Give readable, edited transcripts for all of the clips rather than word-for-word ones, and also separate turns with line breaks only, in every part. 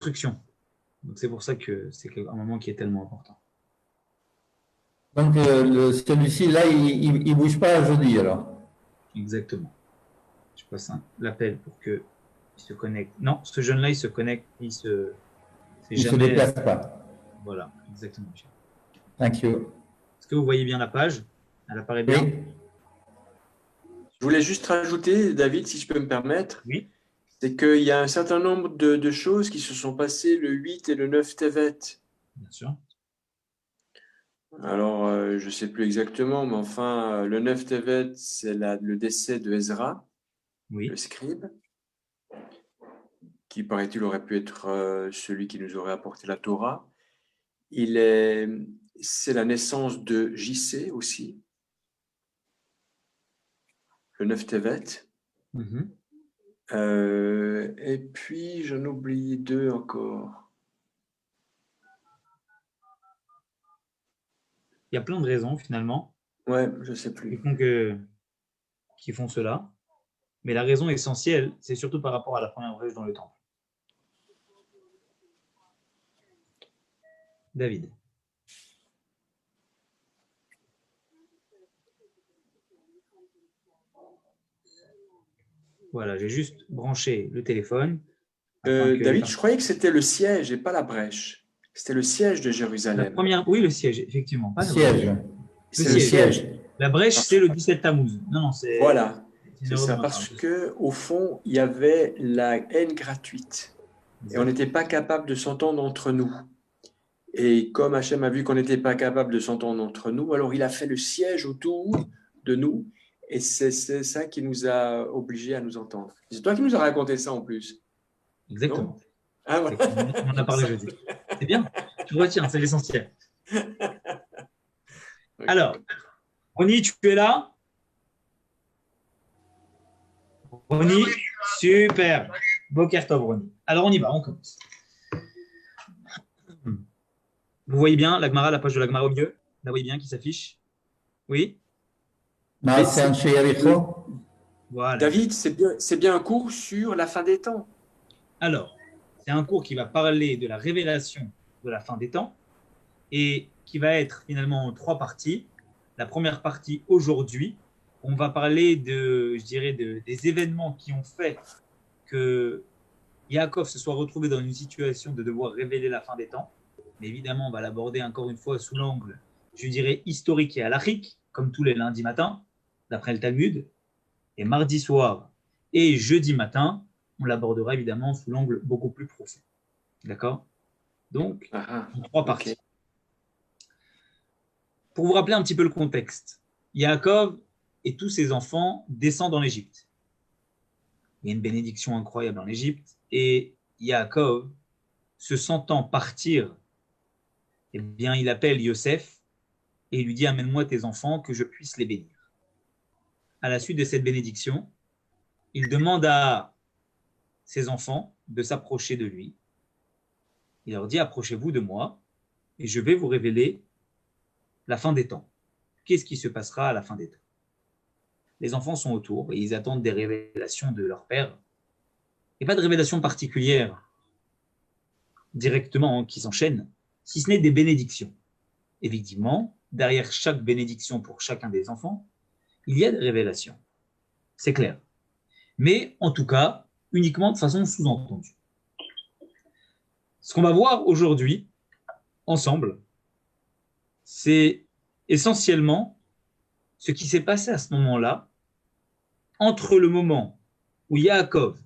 construction. Donc c'est pour ça que c'est un moment qui est tellement important.
Donc celui-ci, là, il ne bouge pas jeudi alors.
Exactement. Je passe l'appel pour qu'il se connecte. Non, ce jeune-là, il se connecte,
Il
se
se déplace pas.
Voilà, exactement.
Thank you.
Est-ce que vous voyez bien la page? Elle apparaît bien?
Oui.
Je voulais juste rajouter, David, si je peux me permettre,
Oui.
c'est qu'il y a un certain nombre de choses qui se sont passées le 8 et le 9 Tevet.
Bien sûr.
Alors, je ne sais plus exactement, mais enfin, le 9 Tevet, c'est le décès de Ezra, le scribe, qui, paraît-il, aurait pu être celui qui nous aurait apporté la Torah. C'est la naissance de JC aussi, le 9 Tevet. Et puis, j'en oublie deux encore.
Il y a plein de raisons, finalement.
Ouais, je ne sais plus.
Qui font cela. Mais la raison essentielle, c'est surtout par rapport à la première brèche dans le temple. David. Voilà, j'ai juste branché le téléphone.
David, je croyais que c'était le siège et pas la brèche. C'était le siège de Jérusalem.
Oui, le siège, effectivement. Pas
siège.
C'est le siège.
La brèche, c'est le 17 Tammuz. Non, c'est.
Voilà, c'est ça. Parce qu'au fond, il y avait la haine gratuite. Et on n'était pas capable de s'entendre entre nous. Et comme Hachem a vu qu'on n'était pas capable de s'entendre entre nous, alors il a fait le siège autour de nous. Et c'est ça qui nous a obligés à nous entendre. C'est toi qui nous as raconté ça en plus.
Exactement.
Non? Ah, voilà.
On en a parlé jeudi. C'est bien. Tu retiens, c'est l'essentiel. Alors, Ronnie, tu es là? Ronnie, super. Boker Tov, Ronnie. Alors, on y va, on commence. Vous voyez bien la page de la Gemara au milieu? Vous voyez bien qui s'affiche? Oui?
Voilà. David, c'est bien un cours sur la fin des temps.
Alors, c'est un cours qui va parler de la révélation de la fin des temps et qui va être finalement en 3 parties. La première partie, aujourd'hui, on va parler des événements qui ont fait que Yaakov se soit retrouvé dans une situation de devoir révéler la fin des temps. Mais évidemment, on va l'aborder encore une fois sous l'angle, historique et halachique, comme tous les lundis matins, d'après le Talmud. Et mardi soir et jeudi matin, on l'abordera évidemment sous l'angle beaucoup plus profond. D'accord? Donc, en 3 parties. Pour vous rappeler un petit peu le contexte, Yaakov et tous ses enfants descendent en Égypte. Il y a une bénédiction incroyable en Égypte et Yaakov, se sentant partir, eh bien, il appelle Yosef et il lui dit « Amène-moi tes enfants que je puisse les bénir ». À la suite de cette bénédiction, il demande à ses enfants de s'approcher de lui. Il leur dit « Approchez-vous de moi et je vais vous révéler la fin des temps. Qu'est-ce qui se passera à la fin des temps ?» Les enfants sont autour et ils attendent des révélations de leur père. Et pas de révélations particulières directement qui s'enchaînent, si ce n'est des bénédictions. Effectivement, derrière chaque bénédiction pour chacun des enfants, il y a des révélations. C'est clair. Mais en tout cas, uniquement de façon sous-entendue. Ce qu'on va voir aujourd'hui, ensemble, c'est essentiellement ce qui s'est passé à ce moment-là, entre le moment où Yaakov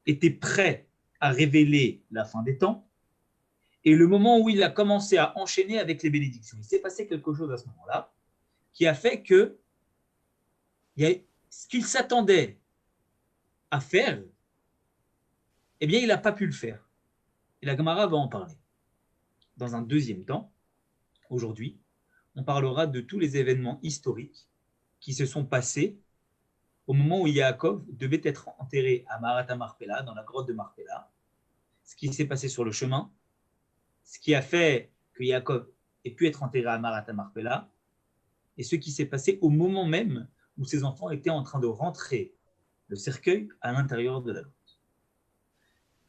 était prêt à révéler la fin des temps et le moment où il a commencé à enchaîner avec les bénédictions. Il s'est passé quelque chose à ce moment-là qui a fait que ce qu'il s'attendait à faire, eh bien, il n'a pas pu le faire. Et la Gemara va en parler. Dans un deuxième temps, aujourd'hui, on parlera de tous les événements historiques qui se sont passés au moment où Yaakov devait être enterré à Marat Marpella, dans la grotte de Marpella, ce qui s'est passé sur le chemin, ce qui a fait que Yaakov ait pu être enterré à Marat Marpella, et ce qui s'est passé au moment même où ses enfants étaient en train de rentrer le cercueil à l'intérieur de la grotte.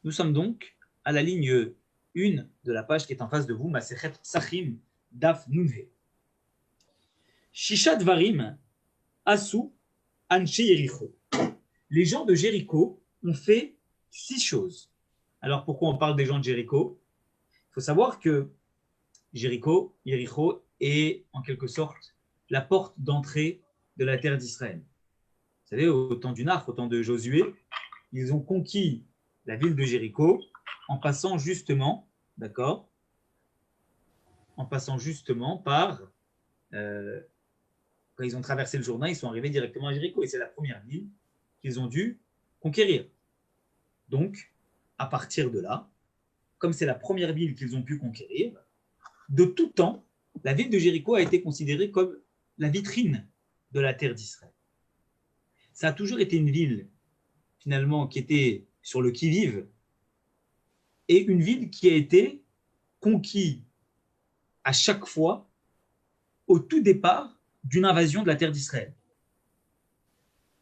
Nous sommes donc à la ligne 1 de la page qui est en face de vous, Masechet Psachim, Daf Nunhe. Shisha Dvarim, Asu, Anshe Yericho. Les gens de Jéricho ont fait 6 choses. Alors pourquoi on parle des gens de Jéricho? Il faut savoir que Jéricho est en quelque sorte la porte d'entrée de la terre d'Israël. Vous savez, au temps du Nach, au temps de Josué, ils ont conquis la ville de Jéricho en passant justement, d'accord, en passant justement par, quand ils ont traversé le Jourdain, ils sont arrivés directement à Jéricho et c'est la première ville qu'ils ont dû conquérir. Donc, à partir de là, comme c'est la première ville qu'ils ont pu conquérir, de tout temps, la ville de Jéricho a été considérée comme la vitrine de la terre d'Israël. Ça a toujours été une ville, finalement, qui était sur le qui-vive, et une ville qui a été conquise à chaque fois, au tout départ, d'une invasion de la terre d'Israël.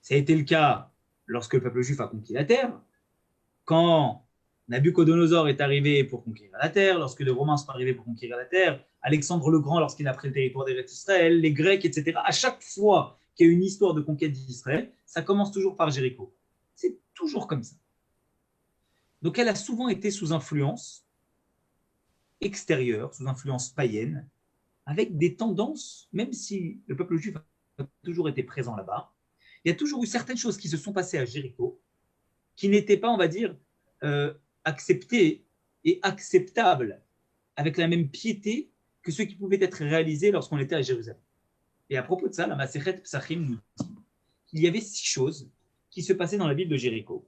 Ça a été le cas lorsque le peuple juif a conquis la terre, quand Nabucodonosor est arrivé pour conquérir la terre, lorsque les Romains sont arrivés pour conquérir la terre, Alexandre le Grand lorsqu'il a pris le territoire d'Israël, les Grecs, etc. À chaque fois qu'il y a une histoire de conquête d'Israël, ça commence toujours par Jéricho. C'est toujours comme ça. Donc elle a souvent été sous influence extérieure, sous influence païenne, avec des tendances, même si le peuple juif a toujours été présent là-bas, il y a toujours eu certaines choses qui se sont passées à Jéricho qui n'étaient pas, on va dire, acceptées et acceptables avec la même piété que ceux qui pouvaient être réalisés lorsqu'on était à Jérusalem. Et à propos de ça, la Masechet Psachim nous dit qu'il y avait 6 choses qui se passaient dans la ville de Jéricho.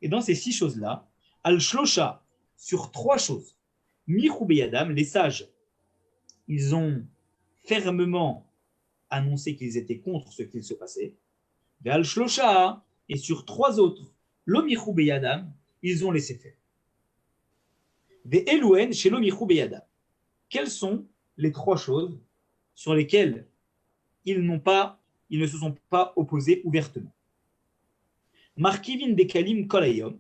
Et dans ces 6 choses-là, Al-Shlosha, sur 3 choses, Michou Beyadam, les sages, ils ont fermement annoncé qu'ils étaient contre ce qu'il se passait. Et Al-Shlosha, et sur 3 autres, L'Omichou Beyadam, ils ont laissé faire. Des Elouen chez l'Omichou Beyadam. Quelles sont les 3 choses sur lesquelles ils ne se sont pas opposés ouvertement? Markivin Bekalim Kolayom.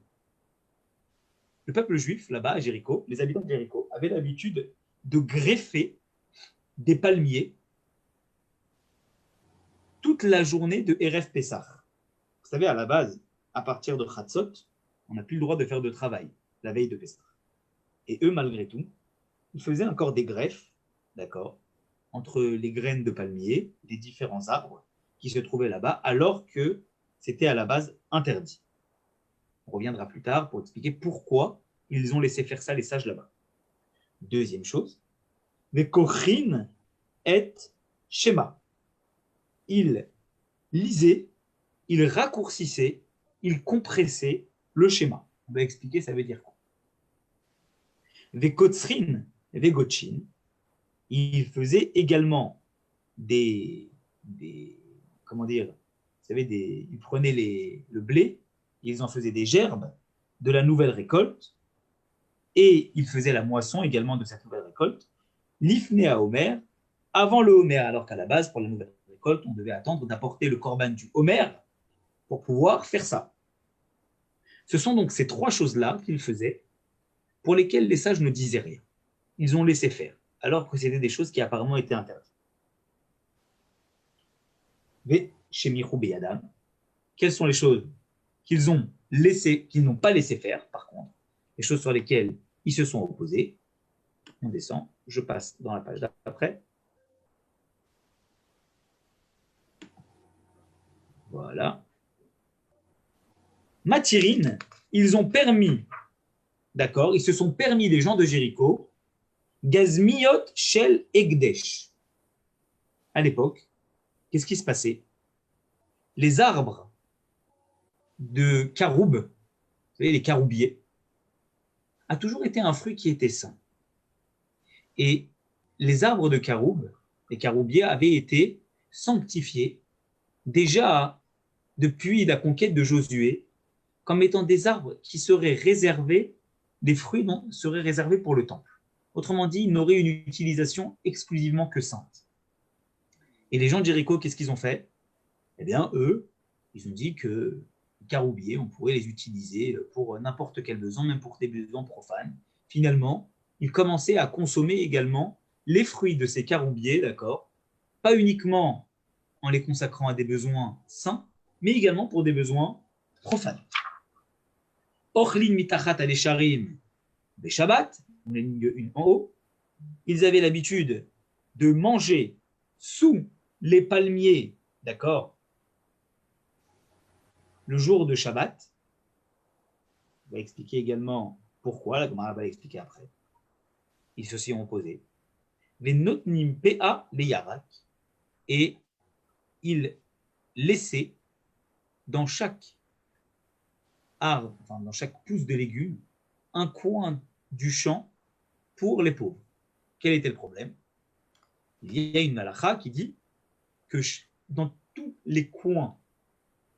Le peuple juif, là-bas, à Jéricho, les habitants de Jéricho, avaient l'habitude de greffer des palmiers toute la journée de Erev Pessah. Vous savez, à la base, à partir de Chatzot, on n'a plus le droit de faire de travail la veille de Pessah. Et eux, malgré tout, ils faisaient encore des greffes, d'accord, entre les graines de palmier, les différents arbres qui se trouvaient là-bas, alors que c'était à la base interdit. On reviendra plus tard pour expliquer pourquoi ils ont laissé faire ça, les sages là-bas. Deuxième chose, les kochin et shema. Ils lisaient, ils raccourcissaient, ils compressaient le schéma. On va expliquer ça veut dire quoi. Les kotsrin, les gotchin, ils faisaient également comment dire, vous savez, ils prenaient le blé, ils en faisaient des gerbes de la nouvelle récolte, et ils faisaient la moisson également de cette nouvelle récolte, l'ifné à Homer, avant le Homer, alors qu'à la base, pour la nouvelle récolte, on devait attendre d'apporter le corban du Homer pour pouvoir faire ça. Ce sont donc ces 3 choses-là qu'ils faisaient, pour lesquelles les sages ne disaient rien. Ils ont laissé faire, alors que c'était des choses qui apparemment étaient interdites. Mais chez Michou Beyadam, quelles sont les choses qu'ils n'ont pas laissé faire, par contre, les choses sur lesquelles ils se sont opposés? On descend, je passe dans la page d'après. Voilà. Matirine, ils ont permis, d'accord, ils se sont permis, les gens de Jéricho, Gazmiot Shel Egdesh. À l'époque, qu'est-ce qui se passait? Les arbres de caroub, vous savez, les caroubiers, a toujours été un fruit qui était sain. Et les arbres de caroub, les caroubiers, avaient été sanctifiés déjà depuis la conquête de Josué comme étant des arbres qui seraient réservés, des fruits seraient réservés pour le temple. Autrement dit, ils n'auraient une utilisation exclusivement que sainte. Et les gens de Jéricho, qu'est-ce qu'ils ont fait? Eh bien, eux, ils ont dit qu'ils caroubiers, on pourrait les utiliser pour n'importe quel besoin, même pour des besoins profanes. Finalement, il commençait à consommer également les fruits de ces caroubiers, d'accord, pas uniquement en les consacrant à des besoins sains, mais également pour des besoins profanes. Orlin mitachat alesharim des Shabbat, on est ligne 1 en haut, ils avaient l'habitude de manger sous les palmiers, d'accord, le jour de Shabbat. On va expliquer également pourquoi, la Gemara va l'expliquer après. Ils se sont opposés. Les notnim pa les yarak, et ils laissaient dans chaque arbre, enfin dans chaque pousse de légumes, un coin du champ pour les pauvres. Quel était le problème? Il y a une halakha qui dit que dans tous les coins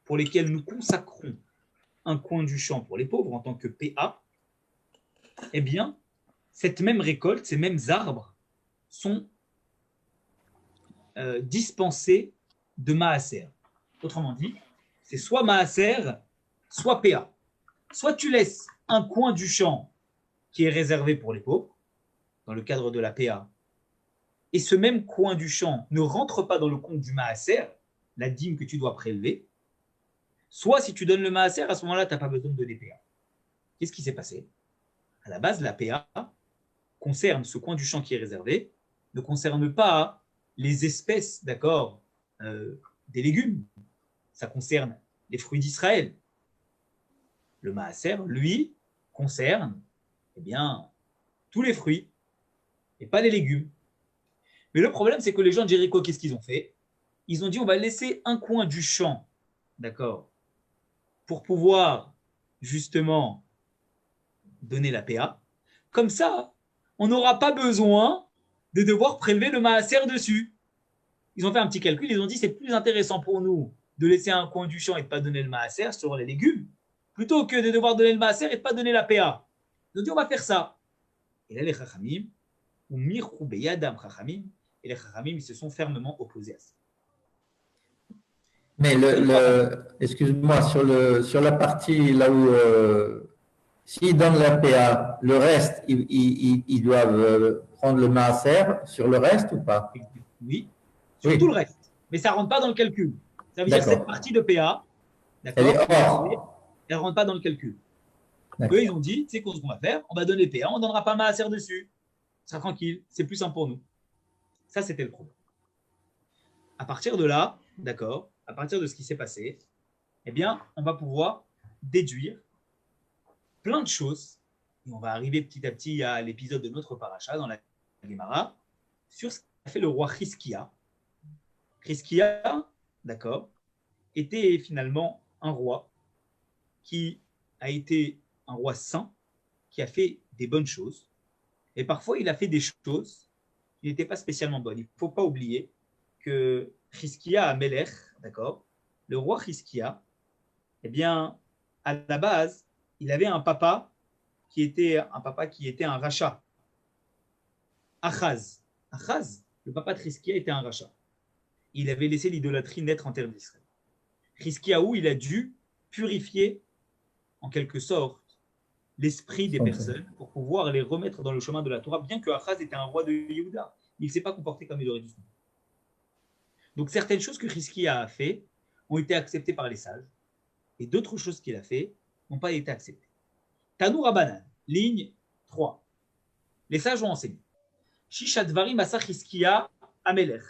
pour lesquels nous consacrons un coin du champ pour les pauvres en tant que PA, eh bien, cette même récolte, ces mêmes arbres sont dispensés de maaser. Autrement dit, c'est soit maaser, soit PA. Soit tu laisses un coin du champ qui est réservé pour les pauvres, dans le cadre de la PA, et ce même coin du champ ne rentre pas dans le compte du maaser, la dîme que tu dois prélever, soit si tu donnes le maaser, à ce moment-là, tu n'as pas besoin de donner PA. Qu'est-ce qui s'est passé? À la base, la PA concerne ce coin du champ qui est réservé, ne concerne pas les espèces, d'accord, des légumes. Ça concerne les fruits d'Israël. Le maaser, lui, concerne eh bien, tous les fruits et pas les légumes. Mais le problème, c'est que les gens de Jéricho, qu'est-ce qu'ils ont fait? Ils ont dit, on va laisser un coin du champ, d'accord, pour pouvoir justement donner la PA. Comme ça, on n'aura pas besoin de devoir prélever le maaser dessus. Ils ont fait un petit calcul, ils ont dit, c'est plus intéressant pour nous de laisser un coin du champ et de ne pas donner le maaser sur les légumes, plutôt que de devoir donner le maaser et de ne pas donner la PA. Ils ont dit, on va faire ça. Et là, les chachamim, ou mirchou beyadam chachamim, et les chachamim, ils se sont fermement opposés à ça.
Mais excuse-moi, sur la partie là où s'ils donnent la PA, le reste, ils doivent prendre le maaser sur le reste ou pas?
Oui, sur tout le reste. Mais ça ne rentre pas dans le calcul. Ça veut dire que cette partie de PA,
d'accord,
elle ne rentre pas dans le calcul. Eux, ils ont dit, tu sais ce qu'on va faire? On va donner PA, on ne donnera pas maaser dessus. Ça sera tranquille, c'est plus simple pour nous. Ça, c'était le problème. À partir de là, d'accord, à partir de ce qui s'est passé, eh bien, on va pouvoir déduire plein de choses. Et on va arriver petit à petit à l'épisode de notre paracha dans la Gemara sur ce qu'a fait le roi Chizkia. Chizkia, d'accord, était finalement un roi qui a été un roi saint, qui a fait des bonnes choses. Et parfois, il a fait des choses qui n'étaient pas spécialement bonnes. Il ne faut pas oublier que Chizkia Amelech, d'accord, le roi Chizkia, eh bien, à la base, il avait un papa qui était un rachat. Achaz. Achaz, le papa de Chizkia, était un rachat. Il avait laissé l'idolâtrie naître en terre d'Israël. Chizkiaou, il a dû purifier, en quelque sorte, l'esprit des personnes pour pouvoir les remettre dans le chemin de la Torah, bien que Achaz était un roi de Yehuda. Il ne s'est pas comporté comme il aurait dû se comporter. Donc certaines choses que Chizkia a fait ont été acceptées par les sages, et d'autres choses qu'il a fait n'ont pas été acceptées. Tanou Rabbanan, ligne 3. Les sages ont enseigné. Shishadvarim asa Chizkia Amelech.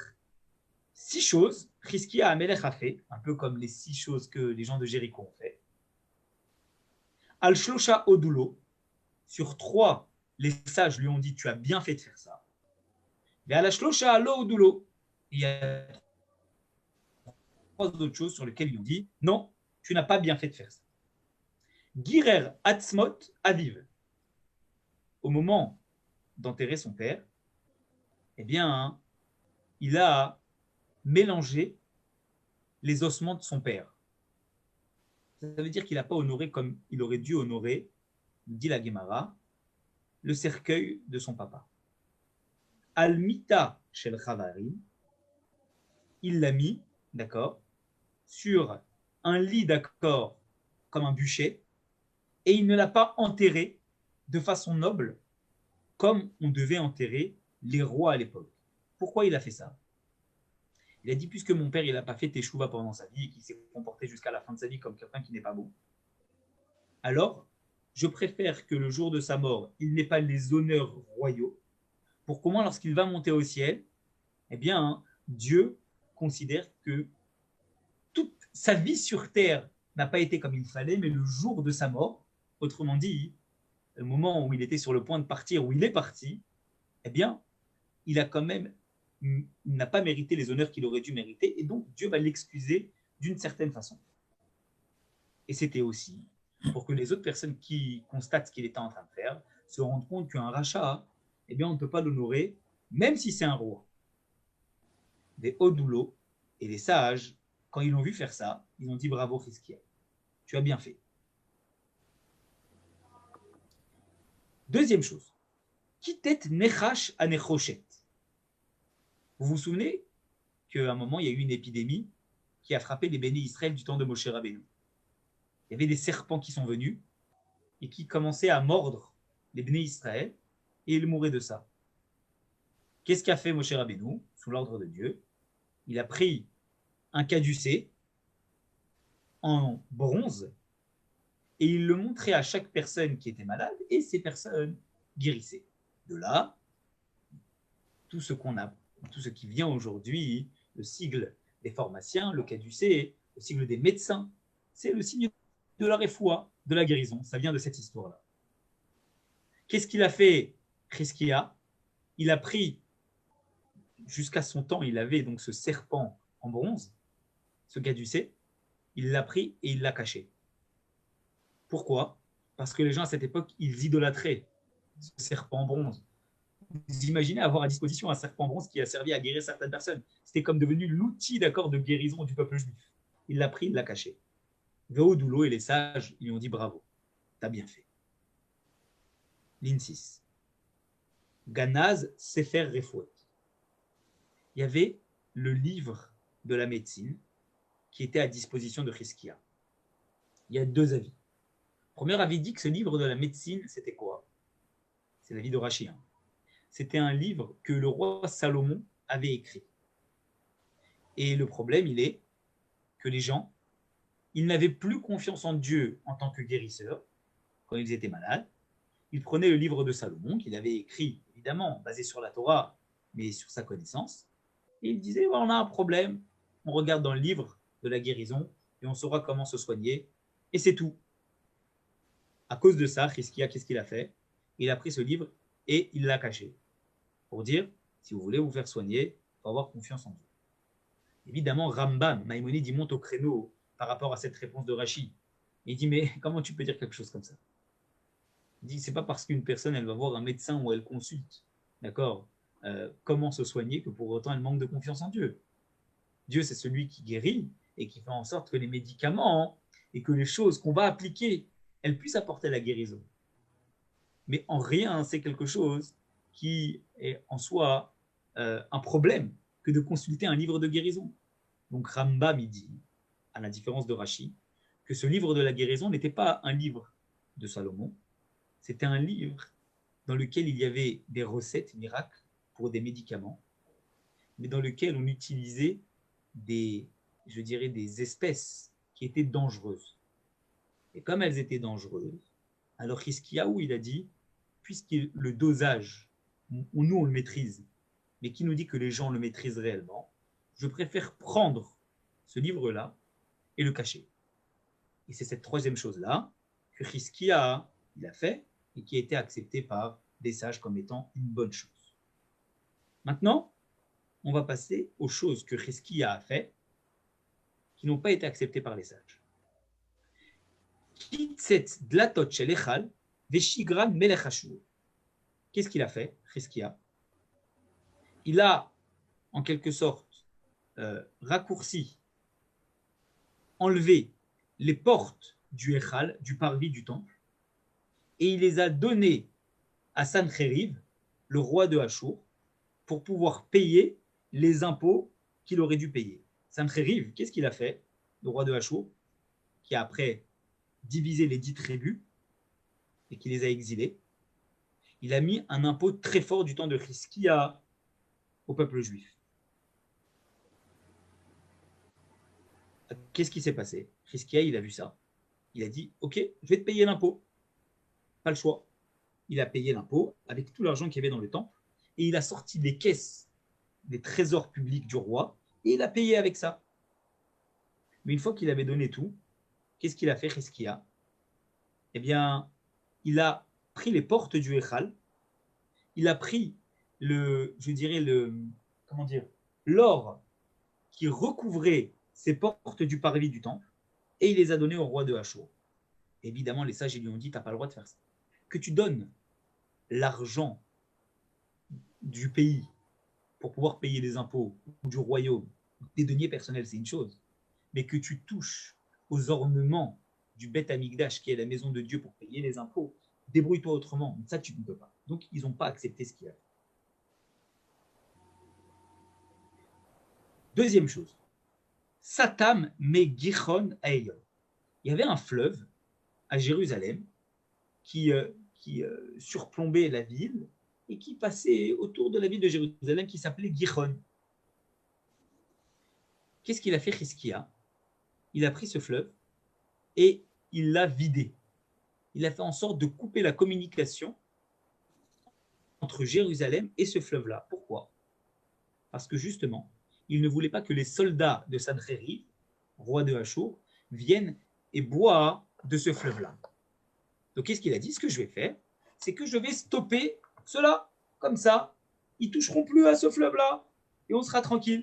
6 choses, Chizkia Amelech a fait, un peu comme les 6 choses que les gens de Jéricho ont fait. Al Shlosha Odulo, sur 3, les sages lui ont dit, tu as bien fait de faire ça. Et Al Shlosha Alo Odulo, il y a 3 autres choses sur lesquelles ils ont dit, non, tu n'as pas bien fait de faire ça. Girer Atzmot Aviv, au moment d'enterrer son père, eh bien, il a mélangé les ossements de son père. Ça veut dire qu'il n'a pas honoré comme il aurait dû honorer, dit la Gemara, le cercueil de son papa. Al-Mita shel Chavarim, il l'a mis, d'accord, sur un lit, d'accord, comme un bûcher et il ne l'a pas enterré de façon noble comme on devait enterrer les rois à l'époque. Pourquoi il a fait ça? Il a dit, puisque mon père n'a pas fait teshuva pendant sa vie et qu'il s'est comporté jusqu'à la fin de sa vie comme quelqu'un qui n'est pas bon, alors je préfère que le jour de sa mort, il n'ait pas les honneurs royaux, pour qu'au moins lorsqu'il va monter au ciel, eh bien, Dieu considère que toute sa vie sur terre n'a pas été comme il fallait, mais le jour de sa mort, autrement dit, le moment où il était sur le point de partir, où il est parti, eh bien, il a quand même, il n'a pas mérité les honneurs qu'il aurait dû mériter, et donc Dieu va l'excuser d'une certaine façon. Et c'était aussi pour que les autres personnes qui constatent ce qu'il était en train de faire se rendent compte qu'un rachat, eh bien, on ne peut pas l'honorer, même si c'est un roi. Des Odoulo et les sages, quand ils l'ont vu faire ça, ils ont dit bravo Chizkia, tu as bien fait. Deuxième chose, Kitet Nechash Anechoshet. Vous vous souvenez qu'à un moment, il y a eu une épidémie qui a frappé les bénis Israël du temps de Moshe Rabbeinu. Il y avait des serpents qui sont venus et qui commençaient à mordre les bénis Israël et ils mouraient de ça. Qu'est-ce qu'a fait Moshe Rabbeinu sous l'ordre de Dieu? Il a pris un caducée en bronze et il le montrait à chaque personne qui était malade et ces personnes guérissaient. De là, tout ce qui vient aujourd'hui, le sigle des pharmaciens, le caducée, le sigle des médecins, c'est le signe de la réfoua, de la guérison. Ça vient de cette histoire-là. Qu'est-ce qu'il a fait Chizkia? Il a pris, jusqu'à son temps, il avait donc ce serpent en bronze, ce caducée, il l'a pris et il l'a caché. Pourquoi? Parce que les gens à cette époque, ils idolâtraient ce serpent en bronze. Vous imaginez avoir à disposition un serpent en bronze qui a servi à guérir certaines personnes. C'était comme devenu l'outil d'accord de guérison du peuple juif. Il l'a pris, il l'a caché. Veodoulo et les sages, ils lui ont dit bravo, t'as bien fait. Ligne 6. Ganaz Sefer Refouet. Il y avait le livre de la médecine qui était à disposition de Chizkia. Il y a deux avis. Premier avis dit que ce livre de la médecine, c'était quoi? C'est l'avis de Rashi. C'était un livre que le roi Salomon avait écrit. Et le problème, il est que les gens, ils n'avaient plus confiance en Dieu en tant que guérisseur quand ils étaient malades. Ils prenaient le livre de Salomon, qu'il avait écrit, évidemment, basé sur la Torah, mais sur sa connaissance. Et ils disaient, on a un problème, on regarde dans le livre de la guérison et on saura comment se soigner. Et c'est tout. À cause de ça, Chizkia, qu'est-ce qu'il a fait? Il a pris ce livre et il l'a caché. Pour dire, si vous voulez vous faire soigner, il faut avoir confiance en Dieu. Évidemment, Rambam, Maïmonide, il monte au créneau par rapport à cette réponse de Rashi. Il dit, mais comment tu peux dire quelque chose comme ça? Il dit, c'est pas parce qu'une personne, elle va voir un médecin ou elle consulte, d'accord, comment se soigner que pour autant elle manque de confiance en Dieu. Dieu, c'est celui qui guérit et qui fait en sorte que les médicaments et que les choses qu'on va appliquer, elles puissent apporter la guérison. Mais en rien, c'est quelque chose qui est en soi un problème que de consulter un livre de guérison. Donc Rambam, il dit, à la différence de Rashi, que ce livre de la guérison n'était pas un livre de Salomon, c'était un livre dans lequel il y avait des recettes miracles pour des médicaments, mais dans lequel on utilisait des espèces qui étaient dangereuses. Et comme elles étaient dangereuses, alors Chizkiyahu, il a dit, puisque le dosage, nous on le maîtrise, mais qui nous dit que les gens le maîtrisent réellement, je préfère prendre ce livre-là et le cacher. Et c'est cette troisième chose-là que Chizkiyahu, il a fait et qui a été acceptée par des sages comme étant une bonne chose. Maintenant, on va passer aux choses que Chizkiyahu a fait qui n'ont pas été acceptées par les sages. Qu'est-ce qu'il a fait, Chizkiyahu? Il a, en quelque sorte, raccourci, enlevé les portes du Echal, du parvis du temple, et il les a données à Sancheriv, le roi de Hachour, pour pouvoir payer les impôts qu'il aurait dû payer. Sancheriv, qu'est-ce qu'il a fait, le roi de Hachour, qui après divisé les 10 tribus et qui les a exilés, il a mis un impôt très fort du temps de Chizkia au peuple juif. Qu'est-ce qui s'est passé? Chizkia, il a vu ça. Il a dit, ok, je vais te payer l'impôt. Pas le choix. Il a payé l'impôt avec tout l'argent qu'il y avait dans le temple et il a sorti des caisses, des trésors publics du roi et il a payé avec ça. Mais une fois qu'il avait donné tout, qu'est-ce qu'il a fait, Chizkia? Eh bien, il a pris les portes du Echal, il a pris l'or qui recouvrait ces portes du parvis du temple et il les a donnés au roi de Hachour. Évidemment, les sages lui ont dit, tu n'as pas le droit de faire ça. Que tu donnes l'argent du pays pour pouvoir payer les impôts ou du royaume, des deniers personnels, c'est une chose. Mais que tu touches aux ornements du Beth Amikdash, qui est la maison de Dieu, pour payer les impôts, débrouille-toi autrement. Ça, tu ne peux pas. Donc, ils n'ont pas accepté ce qu'il y a. Deuxième chose, Satam Megichon Aeyon. Il y avait un fleuve à Jérusalem qui surplombait la ville et qui passait autour de la ville de Jérusalem qui s'appelait Gichon. Qu'est-ce qu'il a fait, Chizkia? Il a pris ce fleuve et il l'a vidé. Il a fait en sorte de couper la communication entre Jérusalem et ce fleuve-là. Pourquoi? Parce que justement, il ne voulait pas que les soldats de Sancheriv, roi de Hachour, viennent et boivent de ce fleuve-là. Donc, qu'est-ce qu'il a dit? Ce que je vais faire, c'est que je vais stopper cela, comme ça. Ils ne toucheront plus à ce fleuve-là et on sera tranquille.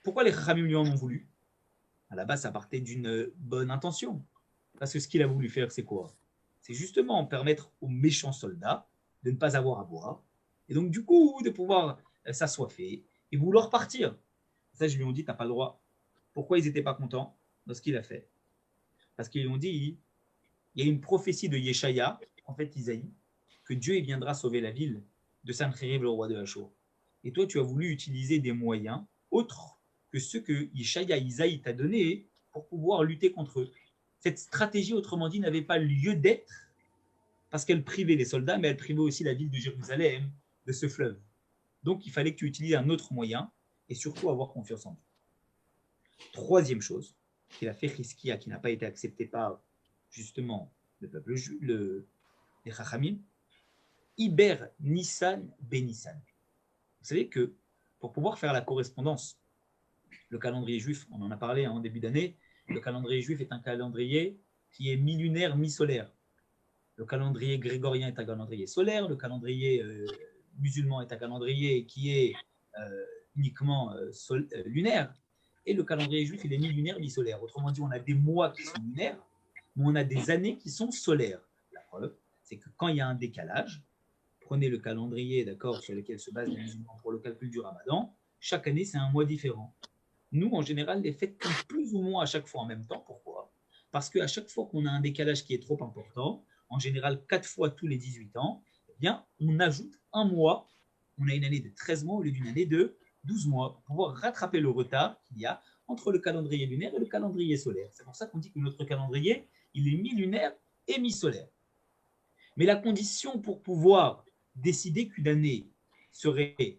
Pourquoi les Chachamim lui en ont voulu? À la base, ça partait d'une bonne intention. Parce que ce qu'il a voulu faire, c'est quoi? C'est justement permettre aux méchants soldats de ne pas avoir à boire. Et donc, du coup, de pouvoir s'assoiffer et vouloir partir. Ça, je lui ai dit, tu n'as pas le droit. Pourquoi ils n'étaient pas contents dans ce qu'il a fait? Parce qu'ils lui ont dit, il y a une prophétie de Yeshaya, en fait Isaïe, que Dieu viendra sauver la ville de Sancheriv, le roi de Hachour. Et toi, tu as voulu utiliser des moyens autres que ceux que Yeshaya, Isaïe t'a donnés pour pouvoir lutter contre eux. Cette stratégie, autrement dit, n'avait pas lieu d'être parce qu'elle privait les soldats, mais elle privait aussi la ville de Jérusalem de ce fleuve. Donc, il fallait que tu utilises un autre moyen et surtout avoir confiance en Dieu. Troisième chose qu'il a fait Chizkia, qui n'a pas été accepté par justement le peuple juif, les Chachamim, Iber Nissan Benissan. Vous savez que pour pouvoir faire la correspondance, le calendrier juif, on en a parlé en début d'année, le calendrier juif est un calendrier qui est mi-lunaire, mi-solaire. Le calendrier grégorien est un calendrier solaire, le calendrier musulman est un calendrier qui est uniquement lunaire, et le calendrier juif, il est mi-lunaire, mi-solaire. Autrement dit, on a des mois qui sont lunaires, mais on a des années qui sont solaires. La preuve, c'est que quand il y a un décalage, prenez le calendrier, d'accord, sur lequel se basent les musulmans pour le calcul du Ramadan, chaque année, c'est un mois différent. Nous, en général, les fêtes tombent plus ou moins à chaque fois en même temps. Pourquoi? Parce qu'à chaque fois qu'on a un décalage qui est trop important, en général 4 fois tous les 18 ans, eh bien, on ajoute un mois. On a une année de 13 mois au lieu d'une année de 12 mois pour pouvoir rattraper le retard qu'il y a entre le calendrier lunaire et le calendrier solaire. C'est pour ça qu'on dit que notre calendrier, il est mi-lunaire et mi-solaire. Mais la condition pour pouvoir décider qu'une année serait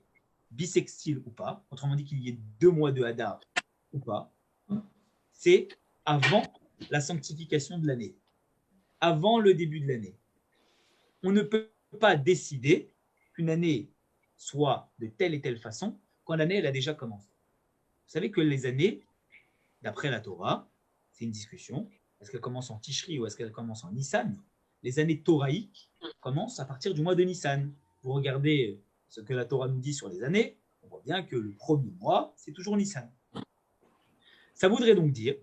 bissextile ou pas, autrement dit qu'il y ait 2 mois de Hadar ou pas, c'est avant la sanctification de l'année, avant le début de l'année. On ne peut pas décider qu'une année soit de telle et telle façon quand l'année elle a déjà commencé. Vous savez que les années, d'après la Torah, c'est une discussion, est-ce qu'elle commence en Tishri ou est-ce qu'elle commence en Nissan? Les années thoraïques commencent à partir du mois de Nissan. Vous regardez ce que la Torah nous dit sur les années, on voit bien que le premier mois, c'est toujours Nissan. Ça voudrait donc dire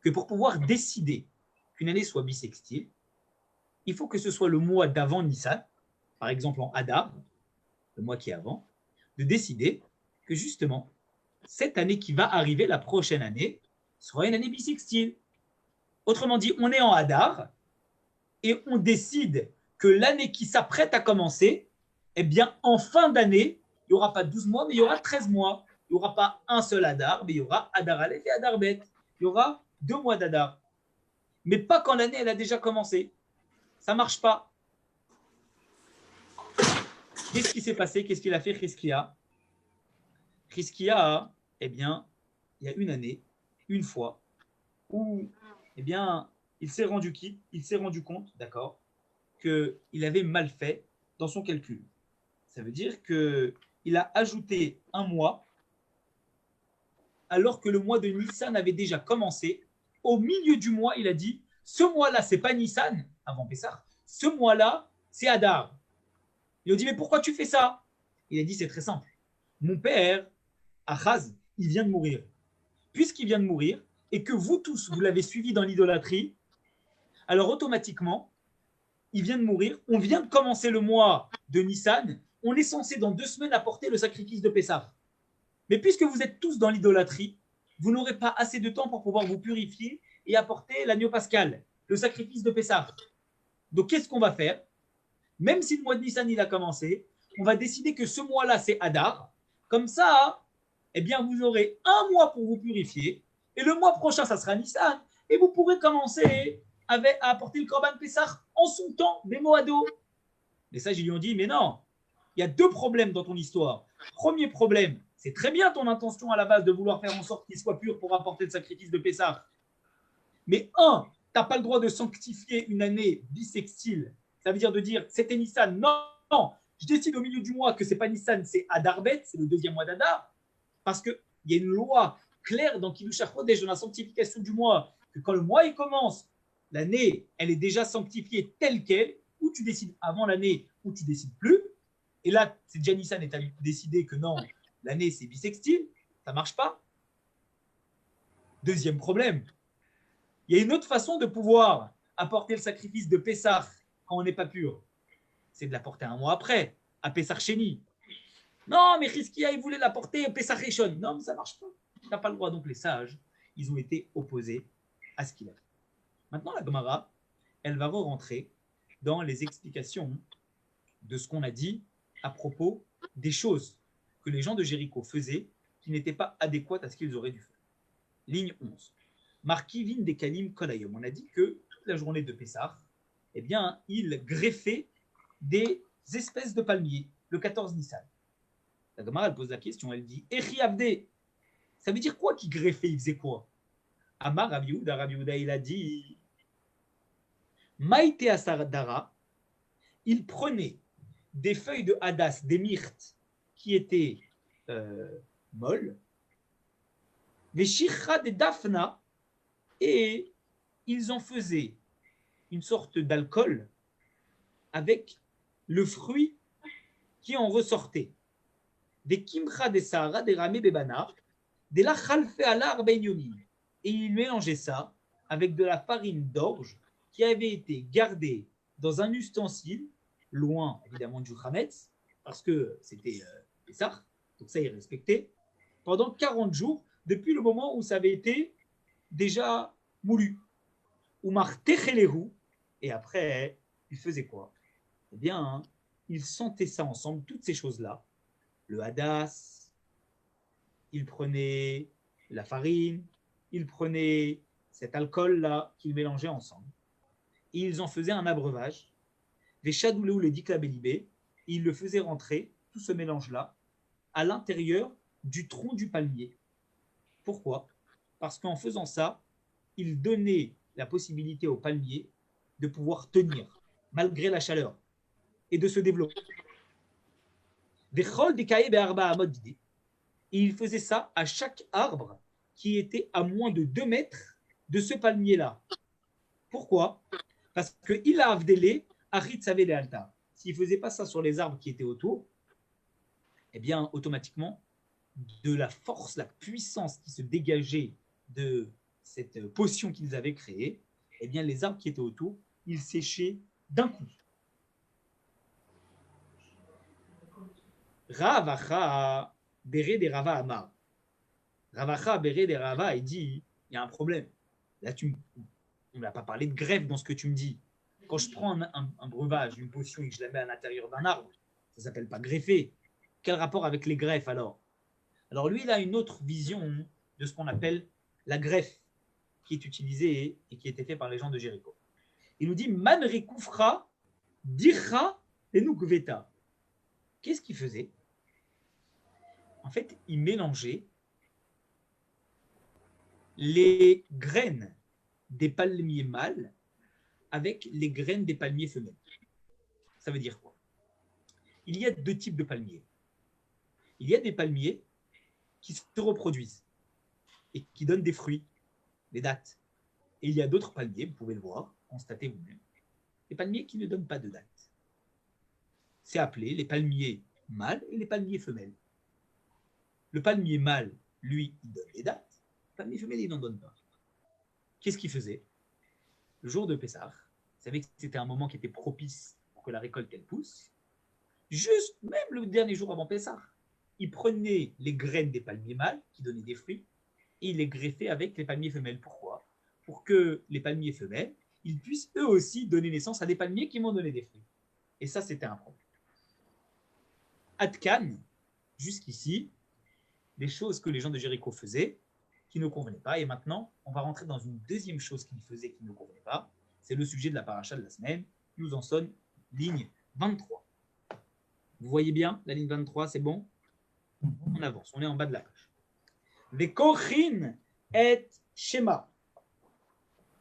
que pour pouvoir décider qu'une année soit bissextile, il faut que ce soit le mois d'avant Nissan, par exemple en Hadar, le mois qui est avant, de décider que justement, cette année qui va arriver, la prochaine année, sera une année bissextile. Autrement dit, on est en Hadar et on décide que l'année qui s'apprête à commencer, eh bien, en fin d'année, il n'y aura pas 12 mois, mais il y aura 13 mois. Il n'y aura pas un seul Hadar, mais il y aura Hadar Aleph et Hadar Bet. Il y aura 2 mois d'Hadar. mais pas quand l'année elle a déjà commencé. Ça ne marche pas. Qu'est-ce qui s'est passé? Qu'est-ce qu'il a fait Chizkia? Chizkia, eh bien, il y a une année, une fois, où eh bien, il s'est rendu compte, d'accord, qu'il avait mal fait dans son calcul. Ça veut dire qu'il a ajouté un mois alors que le mois de Nissan avait déjà commencé. Au milieu du mois, il a dit, ce mois-là, c'est pas Nissan, avant Pessah, ce mois-là, c'est Adar. Il a dit, mais pourquoi tu fais ça? Il a dit, c'est très simple. Mon père, Achaz, il vient de mourir. Puisqu'il vient de mourir, et que vous tous, vous l'avez suivi dans l'idolâtrie, alors automatiquement, il vient de mourir, on vient de commencer le mois de Nissan, on est censé dans 2 semaines apporter le sacrifice de Pessah. Mais puisque vous êtes tous dans l'idolâtrie, vous n'aurez pas assez de temps pour pouvoir vous purifier et apporter l'agneau pascal, le sacrifice de Pessah. Donc qu'est-ce qu'on va faire? Même si le mois de Nissan il a commencé, on va décider que ce mois-là c'est Adar. Comme ça, eh bien vous aurez un mois pour vous purifier et le mois prochain ça sera Nissan et vous pourrez commencer à apporter le Korban Pessah en son temps, des Moado. Les sages ils lui ont dit mais non, il y a 2 problèmes dans ton histoire. Premier problème, c'est très bien ton intention à la base de vouloir faire en sorte qu'il soit pur pour apporter le sacrifice de Pessah. Mais tu n'as pas le droit de sanctifier une année bissextile. Ça veut dire de dire c'était Nissan. Non, non, je décide au milieu du mois que c'est pas Nissan, c'est Adarbet, c'est le 2e mois d'Adar. Parce qu'il y a une loi claire dans Kiddush HaChodesh, dans la sanctification du mois, que quand le mois il commence, l'année, elle est déjà sanctifiée telle qu'elle, ou tu décides avant l'année, ou tu décides plus. Et là, c'est déjà Nissan et tu as décidé que non, l'année c'est bissextile, ça ne marche pas. 2e problème, il y a une autre façon de pouvoir apporter le sacrifice de Pessah quand on n'est pas pur. C'est de l'apporter un mois après, à Pessah Sheni. Non, mais Chizkia, il voulait l'apporter à Pessah Rishon. Non, mais ça ne marche pas. Tu n'as pas le droit. Donc les sages, ils ont été opposés à ce qu'il a fait. Maintenant, la Gemara, elle va re-rentrer dans les explications de ce qu'on a dit à propos des choses que les gens de Jéricho faisaient qui n'étaient pas adéquates à ce qu'ils auraient dû faire. Ligne 11. Markivin des Kalim Kolayom. On a dit que toute la journée de Pessah, eh bien, il greffait des espèces de palmiers, le 14 Nissan. La Gemara, elle pose la question, elle dit Echi Avde. Ça veut dire quoi qu'il greffait? Il faisait quoi? Amar Rabbi Yehuda, il a dit Maïte Asadara, il prenait des feuilles de hadas, des myrtes qui étaient molles, des shirra, des daphna, et ils en faisaient une sorte d'alcool avec le fruit qui en ressortait. Des kimcha, des sahara, des ramé, bebana, des la khalfe alar benyonim. Et il mélangeait ça avec de la farine d'orge qui avait été gardée dans un ustensile, loin évidemment du chametz, parce que c'était Pessah, donc ça il respectait, pendant 40 jours, depuis le moment où ça avait été déjà moulu. Umar techelehu, et après, il faisait quoi? Eh bien, il sentait ça ensemble, toutes ces choses-là. Le hadas, il prenait la farine, il prenait cet alcool-là qu'il mélangeait ensemble. Et ils en faisaient un abreuvage. Les chadoulou, le diklabélibé, ils le faisaient rentrer, tout ce mélange-là, à l'intérieur du tronc du palmier. Pourquoi? Parce qu'en faisant ça, il donnait la possibilité au palmier de pouvoir tenir, malgré la chaleur, et de se développer. Et il faisait ça à chaque arbre qui était à moins de 2 mètres de ce palmier-là. Pourquoi? Parce que il a avdélé Arit Savele Alta. S'il ne faisait pas ça sur les arbres qui étaient autour, eh bien, automatiquement, de la force, la puissance qui se dégageait de cette potion qu'ils avaient créée, eh bien, les arbres qui étaient autour, ils séchaient d'un coup. Ravacha Béré des Rava Amar. Ravacha Béré des Rava, il dit, il y a un problème. Là, on ne m'a pas parlé de greffe dans ce que tu me dis. Quand je prends un breuvage, une potion et que je la mets à l'intérieur d'un arbre, ça ne s'appelle pas greffer. Quel rapport avec les greffes alors? Alors lui, il a une autre vision de ce qu'on appelle la greffe. qui est utilisé et qui était fait par les gens de Jéricho. Il nous dit Man rikoufra dirra enukveta. Qu'est-ce qu'il faisait? En fait, il mélangeait les graines des palmiers mâles avec les graines des palmiers femelles. Ça veut dire quoi? Il y a deux types de palmiers. Il y a des palmiers qui se reproduisent et qui donnent des fruits, des dattes. Et il y a d'autres palmiers, vous pouvez le voir, constatez vous-même, des palmiers qui ne donnent pas de dattes. C'est appelé les palmiers mâles et les palmiers femelles. Le palmier mâle, lui, il donne les dattes. Le palmier femelle, il n'en donne pas. Qu'est-ce qu'il faisait? Le jour de Pessah, vous savez que c'était un moment qui était propice pour que la récolte elle pousse. Juste, même le dernier jour avant Pessah, il prenait les graines des palmiers mâles qui donnaient des fruits et il les greffait avec les palmiers femelles. Pourquoi? Pour que les palmiers femelles, ils puissent eux aussi donner naissance à des palmiers qui vont donner des fruits. Et ça, c'était un problème. Adkan, jusqu'ici, des choses que les gens de Jéricho faisaient qui ne convenaient pas. Et maintenant, on va rentrer dans une deuxième chose qu'ils faisaient qui ne convenait pas. C'est le sujet de la paracha de la semaine. Nous en sommes ligne 23. Vous voyez bien la ligne 23, c'est bon? On avance, on est en bas de la page. Vekochin et Shema.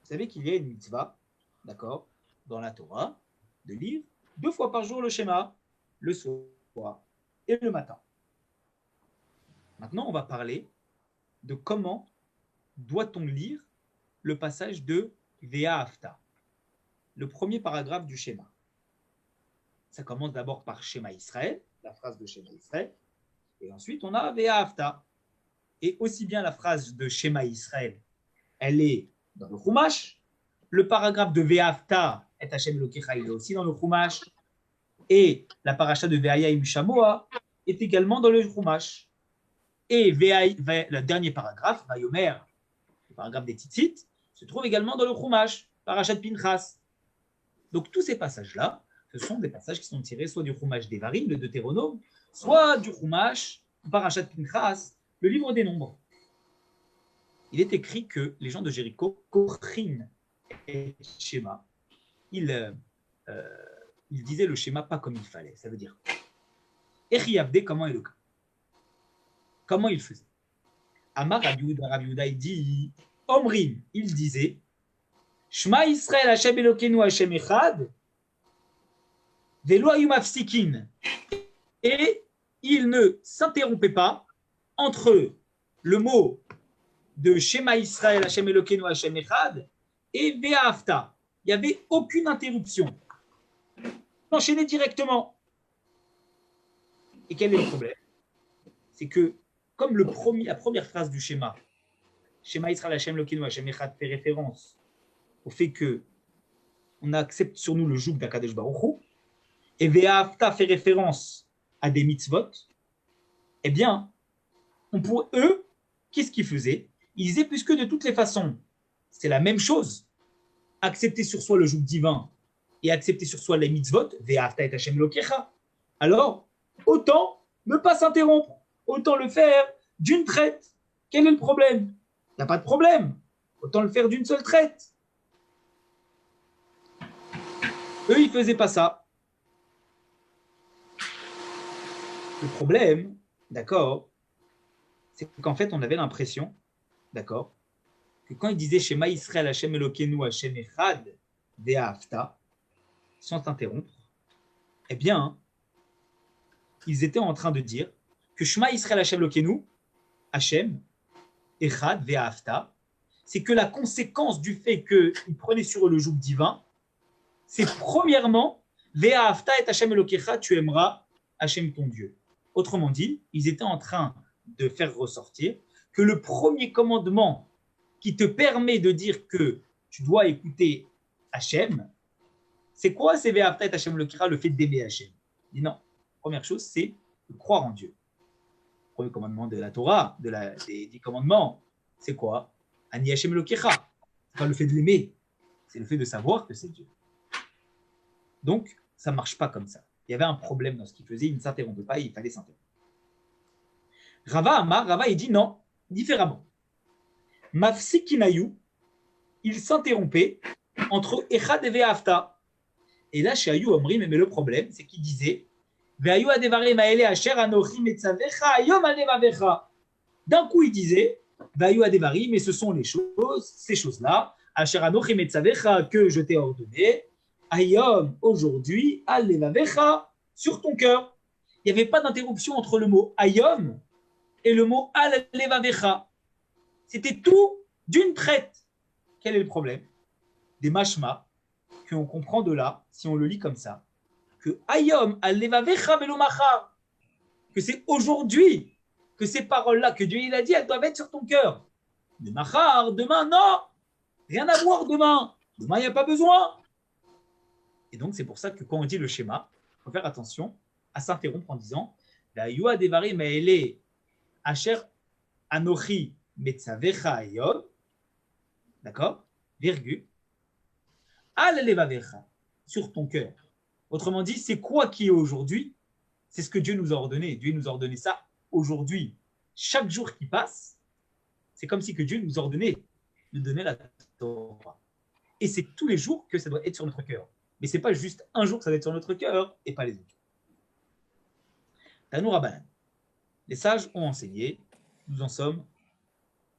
Vous savez qu'il y a une mitzvah, d'accord, dans la Torah, de lire 2 fois par jour le Shema, le soir et le matin. Maintenant, on va parler de comment doit-on lire le passage de Ve'ahavta, le premier paragraphe du Shema. Ça commence d'abord par Shema Israël, la phrase de Shema Israël, et ensuite on a Ve'ahavta. Et aussi bien la phrase de Shema Israël, elle est dans le Chumash, le paragraphe de Ve'ahavta et Hashem Elokecha, il est aussi dans le Chumash, et la paracha de Ve'ayim Shamoa est également dans le Chumash. Et le dernier paragraphe, Vayomer, le paragraphe des Tzitzit, se trouve également dans le Chumash, parachat Pinchas. Donc tous ces passages-là, ce sont des passages qui sont tirés soit du Chumash d'Evarim, le Deutéronome, soit du Chumash, parachat Pinchas, le livre des Nombres. Il est écrit que les gens de Jéricho, Kochin et Shema, ils disaient le schéma pas comme il fallait. Ça veut dire Echiyavde, comment est le cas? Comment il faisait? Amar Rabbi Yehuda, il dit Omrim, il disait Shema Israël Hashem Elokeinu Hashem Echad Velo hayu mafsikin. Et il ne s'interrompait pas entre le mot de Shema Israël Hashem Elokeinu Hashem Echad et Ve'ahavta. Il n'y avait aucune interruption. On enchaînait directement. Et quel est le problème? C'est que comme la première phrase du schéma, Shema Israël Hashem Elokeinu Hashem Echad, fait référence au fait que on accepte sur nous le joug d'Akadosh Baruch Hu, et Ve'ahavta fait référence à des mitzvot, eh bien, pour eux, qu'est-ce qu'ils faisaient? Ils disaient, puisque de toutes les façons, c'est la même chose, accepter sur soi le joug divin et accepter sur soi les mitzvot, Ve'ahavta et Hashem Elokecha, alors, autant ne pas s'interrompre, autant le faire d'une traite. Quel est le problème? Il n'y a pas de problème. Autant le faire d'une seule traite. Eux, ils ne faisaient pas ça. Le problème, d'accord, c'est qu'en fait, on avait l'impression, d'accord, que quand ils disaient Shema Israël Hashem Elokeinu Hashem Echad Ve'ahavta, sans interrompre, eh bien, ils étaient en train de dire que Shema Israël Hashem Elokeinu Hashem Echad Ve'ahavta, c'est que la conséquence du fait qu'ils prenaient sur eux le joug divin, c'est premièrement Ve'ahavta et Hashem Elokecha, tu aimeras Hashem ton Dieu. Autrement dit, ils étaient en train de faire ressortir que le premier commandement qui te permet de dire que tu dois écouter Hashem, c'est quoi? C'est Ve'ahavta et Hashem Elokecha, le fait d'aimer Hashem. Il dit non. Première chose, c'est de croire en Dieu. Le premier commandement de la Torah, des 10 commandements, c'est quoi? Ani Hashem Elokecha. C'est pas le fait de l'aimer, c'est le fait de savoir que c'est Dieu. Donc, ça ne marche pas comme ça. Il y avait un problème dans ce qu'il faisait, il ne s'interrompait pas, il fallait s'interrompre. Rava il dit non, différemment. Mafsikinayu, il s'interrompait entre Echad et Ve'afta. Et là, chez Ayou Omri, mais le problème, c'est qu'il disait d'un coup, il disait mais ce sont les choses, ces choses-là, que je t'ai ordonné, Ayom, aujourd'hui, Alevavecha, sur ton cœur. Il n'y avait pas d'interruption entre le mot Ayom et le mot Alevavecha. C'était tout d'une traite. Quel est le problème? Des mashma, qu'on comprend de là, si on le lit comme ça, que Ayom Alevavecha velomachar, que c'est aujourd'hui que ces paroles-là, que Dieu il a dit, elles doivent être sur ton cœur. Mais machar, demain, non, rien à voir demain. Demain, il n'y a pas besoin. Et donc, c'est pour ça que quand on dit le schéma, il faut faire attention à s'interrompre en disant Ayua devari me'ele asher anochi metzavecha ayom, d'accord, virgule, al levavecha, sur ton cœur. Autrement dit, c'est quoi qui est aujourd'hui? C'est ce que Dieu nous a ordonné. Dieu nous a ordonné ça aujourd'hui. Chaque jour qui passe, c'est comme si que Dieu nous ordonnait de donner la Torah. Et c'est tous les jours que ça doit être sur notre cœur. Mais ce n'est pas juste un jour que ça doit être sur notre cœur et pas les autres. Tanou Rabbanan. Les sages ont enseigné. Nous en sommes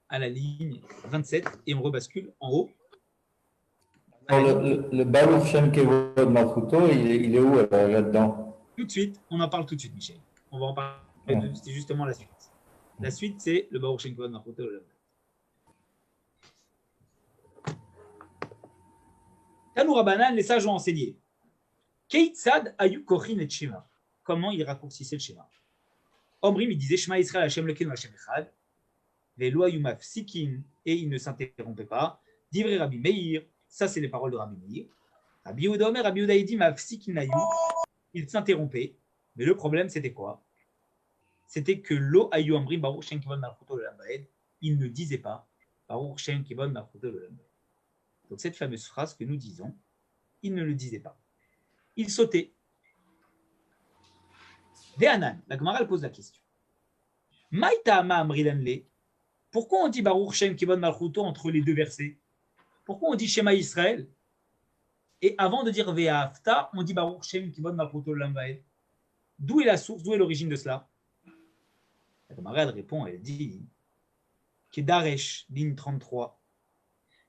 à la ligne 27 et on rebascule en haut.
Le Baruch Shem Kevod Malchuto, il est où là-dedans?
Tout de suite, on en parle tout de suite, Michel. On va en parler. C'est justement la suite. La suite, c'est le Baruch Shem Kevod Malchuto. Tanou Rabbanan, les sages ont enseigné. Keitzad ayu kochin et shema. Comment il raccourcissait le schéma? Omrim, il disait Shema Israël Hashem Elokeinu Hashem Echad. Velo ayu mafsikin, et il ne s'interrompait pas. Divrei Rabbi Meir, ça c'est les paroles de Rabbi Meir. Rabbi Yehuda Omer, Rabbi Yehuda dit mafsikin ayu. Il s'interrompait. Mais le problème, c'était quoi? C'était que lo ayu Omrim Baruch Shem Kivod Malchuto Olam Vaed, il ne disait pas Baruch Shem Kivod Malchuto Olam Vaed. Donc cette fameuse phrase que nous disons, il ne le disait pas. Il sautait. Ve'anan, la Gemara pose la question. Maïta'ama amrilanle. Pourquoi on dit Baruch Shem Kivod Malchuto entre les deux versets? Pourquoi on dit Shema Israël? Et avant de dire Ve'afta, on dit Baruch Shem Kivod Malchuto Olam Vaed. D'où est la source, d'où est l'origine de cela? La Gemara elle répond, elle dit Kedaresh, ligne 33.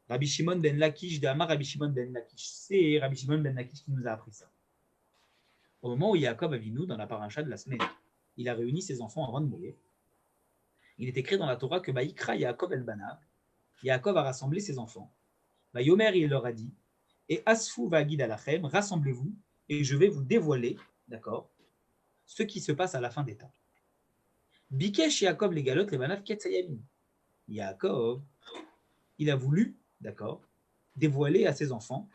Rabbi Shimon ben Lakish de Amar Rabbi Shimon ben Lakish. C'est Rabbi Shimon ben Lakish qui nous a appris ça. Au moment où Yaakov Avinu, dans la paracha de la semaine, il a réuni ses enfants avant de mourir, il est écrit dans la Torah que Baïkra Yaakov el Banav, Yaakov a rassemblé ses enfants. Yomer, il leur a dit, et Asfu Vagid alachem, rassemblez-vous, et je vais vous dévoiler, d'accord, ce qui se passe à la fin des temps. Bikesh Yaakov les galot les Banav Ketsayamin. Yaakov, il a voulu, d'accord, dévoiler à ses enfants,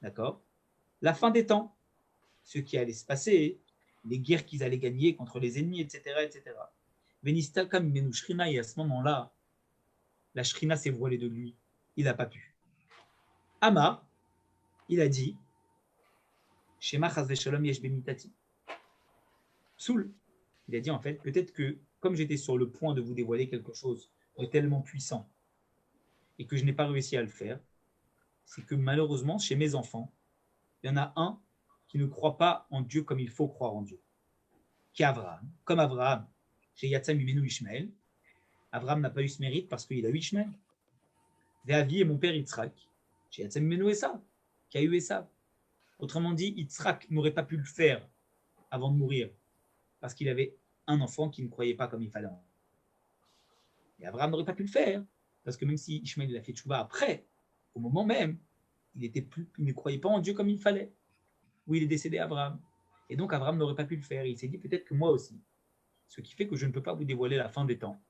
d'accord, la fin des temps, ce qui allait se passer, les guerres qu'ils allaient gagner contre les ennemis, etc., etc. Venista kam menu shrina, et à ce moment-là, la shrina s'est voilée de lui, il n'a pas pu. Amar, il a dit, Shema chas v'shalom yesh bemitati. Soul, il a dit en fait, peut-être que comme j'étais sur le point de vous dévoiler quelque chose de tellement puissant, et que je n'ai pas réussi à le faire, c'est que malheureusement, chez mes enfants, il y en a un qui ne croit pas en Dieu comme il faut croire en Dieu. Qui est Abraham. Comme Abraham, chez Yatsam Imenu Ishmael, Abraham n'a pas eu ce mérite parce qu'il a eu Ishmael. Véavi et mon père Yitzhak, chez Yatsam Imenu Esav, qui a eu Esav. Autrement dit, Yitzhak n'aurait pas pu le faire avant de mourir parce qu'il avait un enfant qui ne croyait pas comme il fallait. Et Abraham n'aurait pas pu le faire. Parce que même si Ishmael a fait tchouva après, au moment même, il ne croyait pas en Dieu comme il fallait. Où il est décédé Abraham. Et donc Abraham n'aurait pas pu le faire. Et il s'est dit peut-être que moi aussi. Ce qui fait que je ne peux pas vous dévoiler la fin des temps.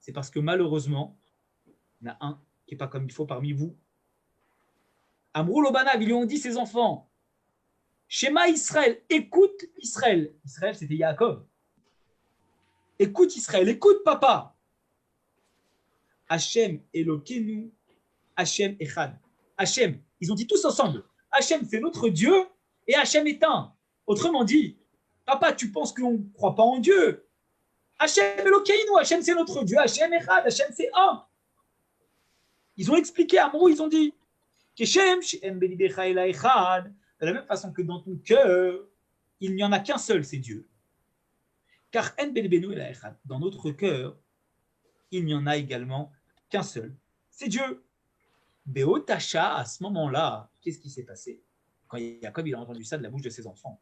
C'est parce que malheureusement, il y en a un qui n'est pas comme il faut parmi vous. Amrou Lobanav, ils lui ont dit ses enfants, Shema Israël, écoute Israël. Israël, c'était Yaakov. Écoute Israël, écoute papa. Hashem Elokeinu, Hashem Echad. Hashem, ils ont dit tous ensemble, Hashem c'est notre Dieu et Hashem est un. Autrement dit, papa, tu penses qu'on ne croit pas en Dieu. Hashem Elokeinu, Hashem c'est notre Dieu, Hashem Echad, Hashem c'est un. Ils ont expliqué à Amrou, ils ont dit de la même façon que dans ton cœur, il n'y en a qu'un seul, c'est Dieu. Car dans notre cœur, il n'y en a également qu'un seul, c'est Dieu. Beotacha, à ce moment-là, qu'est-ce qui s'est passé? Quand Jacob il a entendu ça de la bouche de ses enfants.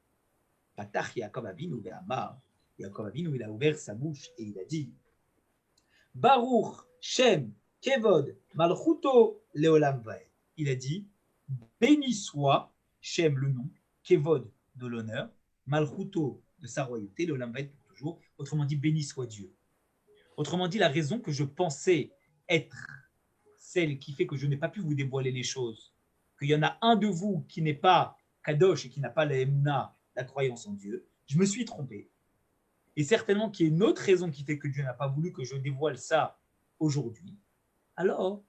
Patach Jacob Avinu ve'amar. Jacob Avinu, il a ouvert sa bouche et il a dit Baruch Shem Kevod Malchuto Leolam Vaed. Il a dit béni soit Shem le nom, Kevod de l'honneur, Malchuto de sa royauté, Leolam Vaed pour toujours. Autrement dit, béni soit Dieu. Autrement dit, la raison que je pensais être celle qui fait que je n'ai pas pu vous dévoiler les choses, qu'il y en a un de vous qui n'est pas Kadosh et qui n'a pas la Emuna, la croyance en Dieu, je me suis trompé. Et certainement qu'il y a une autre raison qui fait que Dieu n'a pas voulu que je dévoile ça aujourd'hui. Alors,